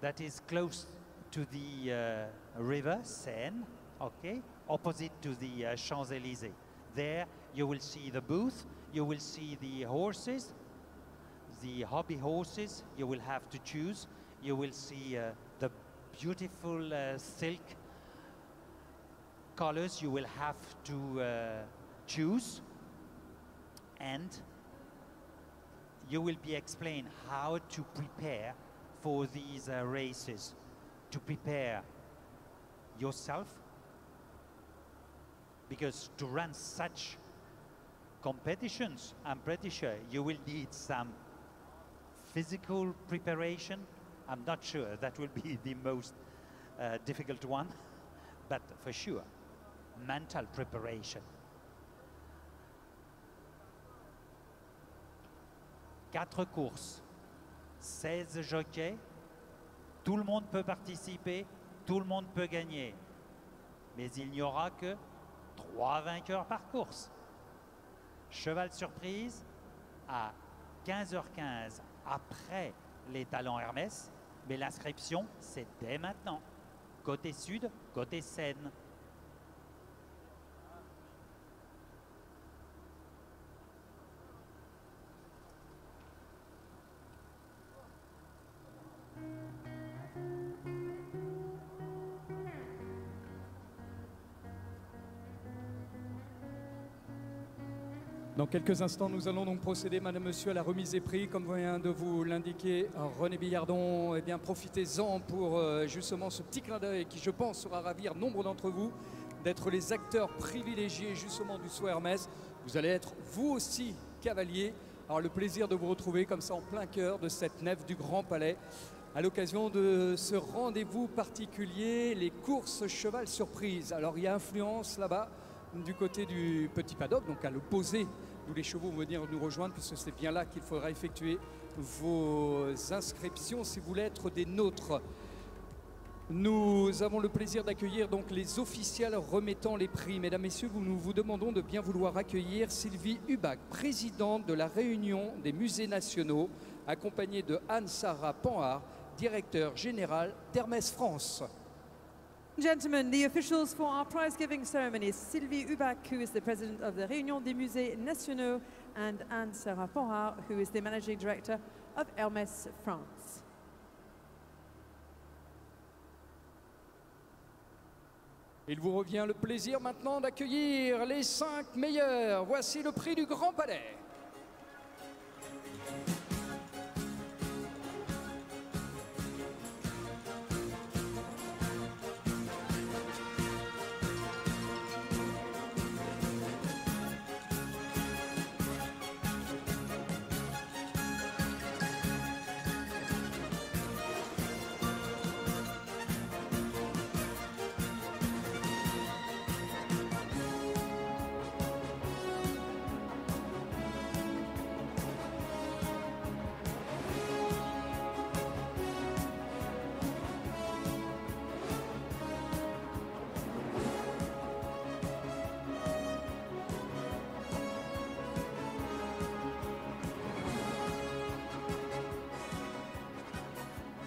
that is close to the river Seine, okay, opposite to the Champs-Élysées. There you will see the booth, you will see the horses, the hobby horses you will have to choose. You will see the beautiful silk colors you will have to choose, and you will be explained how to prepare for these races, to prepare yourself, because to run such competitions, I'm pretty sure you will need some physical preparation. I'm not sure that will be the most difficult one, but for sure, mental preparation. 4 courses, 16 jockeys, tout le monde peut participer, tout le monde peut gagner. Mais il n'y aura que 3 vainqueurs par course. Cheval surprise à 15h15 après les talents Hermès, mais l'inscription, c'est dès maintenant. Côté sud, côté Seine. Dans quelques instants, nous allons donc procéder, madame, monsieur, à la remise des prix. Comme vient de vous l'indiquer René Billardon, eh bien, profitez-en pour justement ce petit clin d'œil qui, je pense, sera ravir nombre d'entre vous d'être les acteurs privilégiés justement du saut Hermès. Vous allez être, vous aussi, cavaliers. Alors, le plaisir de vous retrouver comme ça en plein cœur de cette nef du Grand Palais à l'occasion de ce rendez-vous particulier, les courses cheval surprise. Alors, il y a influence là-bas du côté du petit paddock, donc à l'opposé d'où les chevaux vont venir nous rejoindre, puisque c'est bien là qu'il faudra effectuer vos inscriptions si vous voulez être des nôtres. Nous avons le plaisir d'accueillir donc les officiels remettant les prix. Mesdames, Messieurs, nous vous demandons de bien vouloir accueillir Sylvie Hubac, présidente de la Réunion des musées nationaux, accompagnée de Anne-Sara Panhard, directeur général d'Hermès France. Gentlemen, the officials for our prize-giving ceremony is Sylvie Hubac, who is the president of the Réunion des Musées Nationaux, and Anne-Sara Panhard, who is the managing director of Hermès France. Il vous revient le plaisir maintenant d'accueillir les 5 meilleurs. Voici le prix du Grand Palais.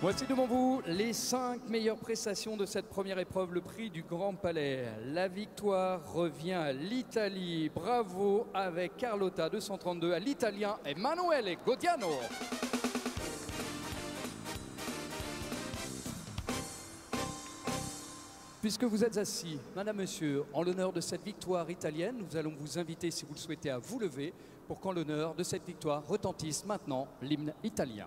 Voici devant vous les 5 meilleures prestations de cette première épreuve, le prix du Grand Palais. La victoire revient à l'Italie. Bravo avec Carlotta 232 à l'Italien Emanuele Godiano. Puisque vous êtes assis, madame, monsieur, en l'honneur de cette victoire italienne, nous allons vous inviter, si vous le souhaitez, à vous lever pour qu'en l'honneur de cette victoire retentisse maintenant l'hymne italien.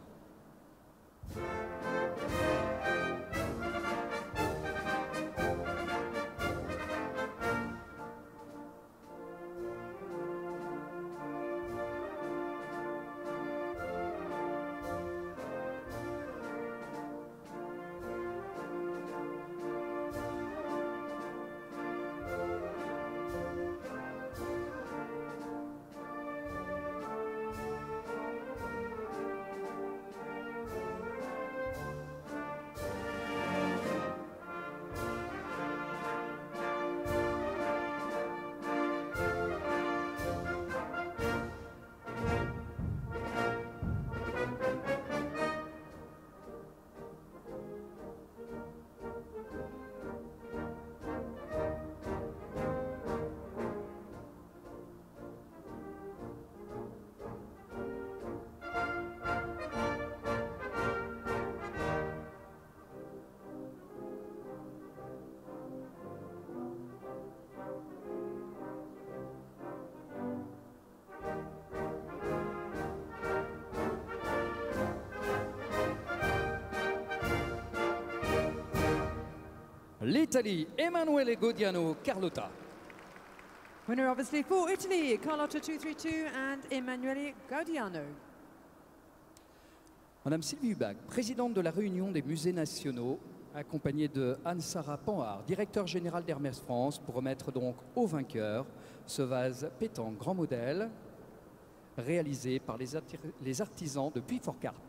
L'Italie, Emanuele Godiano, Carlotta. Winner obviously for Italy, Carlotta 232 and Emanuele Godiano. Madame Sylvie Hubac, présidente de la Réunion des musées nationaux, accompagnée de Anne-Sara Panhard, directeur général d'Hermès France, pour remettre donc au vainqueur ce vase pétanque grand modèle réalisé par les artisans de Puyfort-Carte.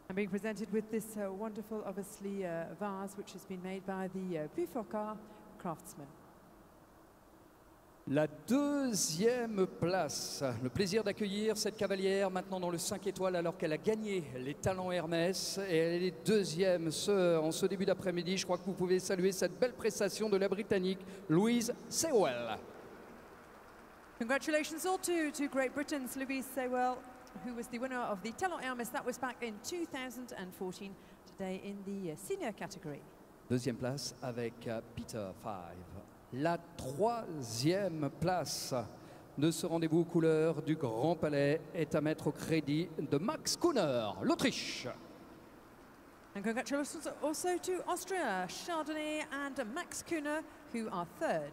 I'm being presented with this wonderful, obviously, vase which has been made by the Puyfort-Carte craftsmen. La deuxième place, le plaisir d'accueillir cette cavalière maintenant dans le 5 étoiles alors qu'elle a gagné les talents Hermès et elle est deuxième en ce début d'après-midi. Je crois que vous pouvez saluer cette belle prestation de la Britannique Louise Sewell. Congratulations all to Great Britain's Louise Sewell, who was the winner of the Talent Hermès. That was back in 2014, today in the senior category. Deuxième place avec Peter Five. La troisième place de ce rendez-vous aux couleurs du Grand Palais est à mettre au crédit de Max Kuhner, l'Autriche. And congratulations also to Austria, Chardonnay and Max Kuhner, who are third.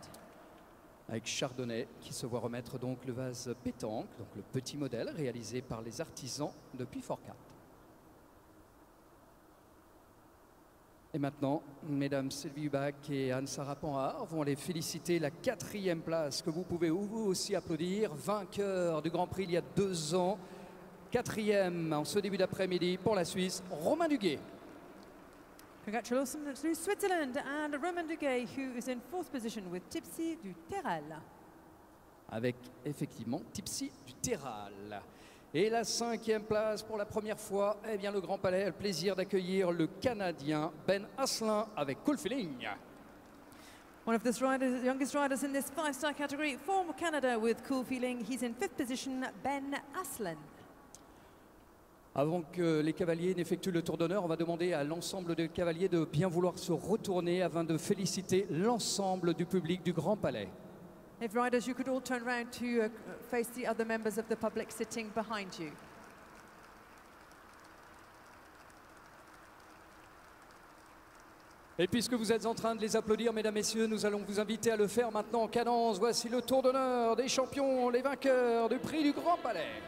Avec Chardonnay qui se voit remettre donc le vase pétanque, donc le petit modèle réalisé par les artisans de Puyfort-4. Et maintenant, mesdames Sylvie Hubac et Anne-Sara Panhard vont aller féliciter la quatrième place que vous pouvez vous aussi applaudir. Vainqueur du Grand Prix il y a 2 ans. Quatrième en ce début d'après-midi pour la Suisse, Romain Duguay. Congratulations to Switzerland and Romain Duguay, who is in 4th position with Tipsy du Terral. Avec effectivement Tipsy du Terral. Et la 5e place pour la première fois, eh bien le Grand Palais a le plaisir d'accueillir le Canadien Ben Asselin avec Cool Feeling. One of the youngest riders in this 5-star category from Canada with Cool Feeling. He's in 5th position, Ben Asselin. Avant que les cavaliers n'effectuent le tour d'honneur, on va demander à l'ensemble des cavaliers de bien vouloir se retourner afin de féliciter l'ensemble du public du Grand Palais. If riders, you could all turn around to face the other members of the public sitting behind you. Et puisque vous êtes en train de les applaudir, mesdames, messieurs, nous allons vous inviter à le faire maintenant en cadence. Voici le tour d'honneur des champions, les vainqueurs du prix du Grand Palais.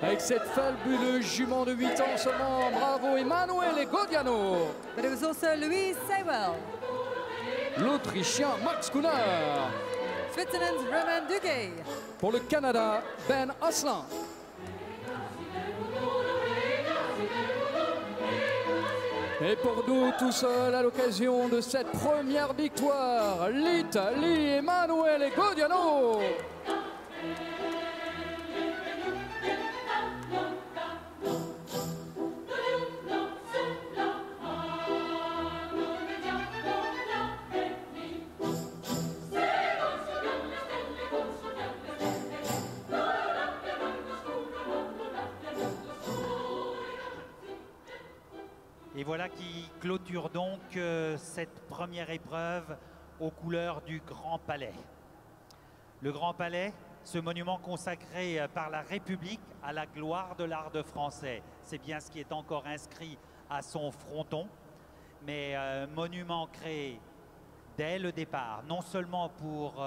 Avec cette fabuleuse jument de 8 ans seulement, bravo Emanuele Godiano. But it was also Louise Sewell. L'Autrichien Max Kuhner. Switzerland's Romain Duguay. Pour le Canada, Ben Asselin. Et pour nous tout seuls, à l'occasion de cette première victoire, l'Italie, Emanuele Godiano. Et voilà qui clôture donc cette première épreuve aux couleurs du Grand Palais. Le Grand Palais, ce monument consacré par la République à la gloire de l'art de français. C'est bien ce qui est encore inscrit à son fronton, mais monument créé dès le départ, non seulement pour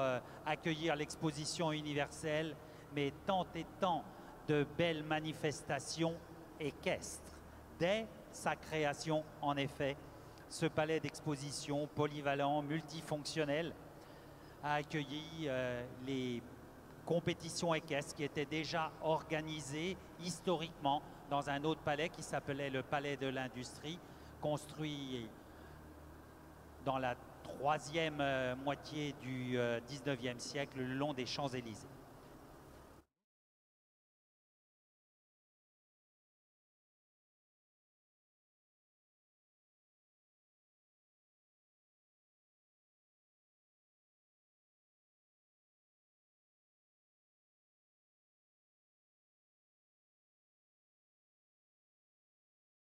accueillir l'exposition universelle, mais tant et tant de belles manifestations équestres. Dès sa création, en effet, ce palais d'exposition polyvalent, multifonctionnel, a accueilli les compétitions équestres qui étaient déjà organisées historiquement dans un autre palais qui s'appelait le Palais de l'Industrie, construit dans la 3e moitié du 19e siècle le long des Champs-Élysées.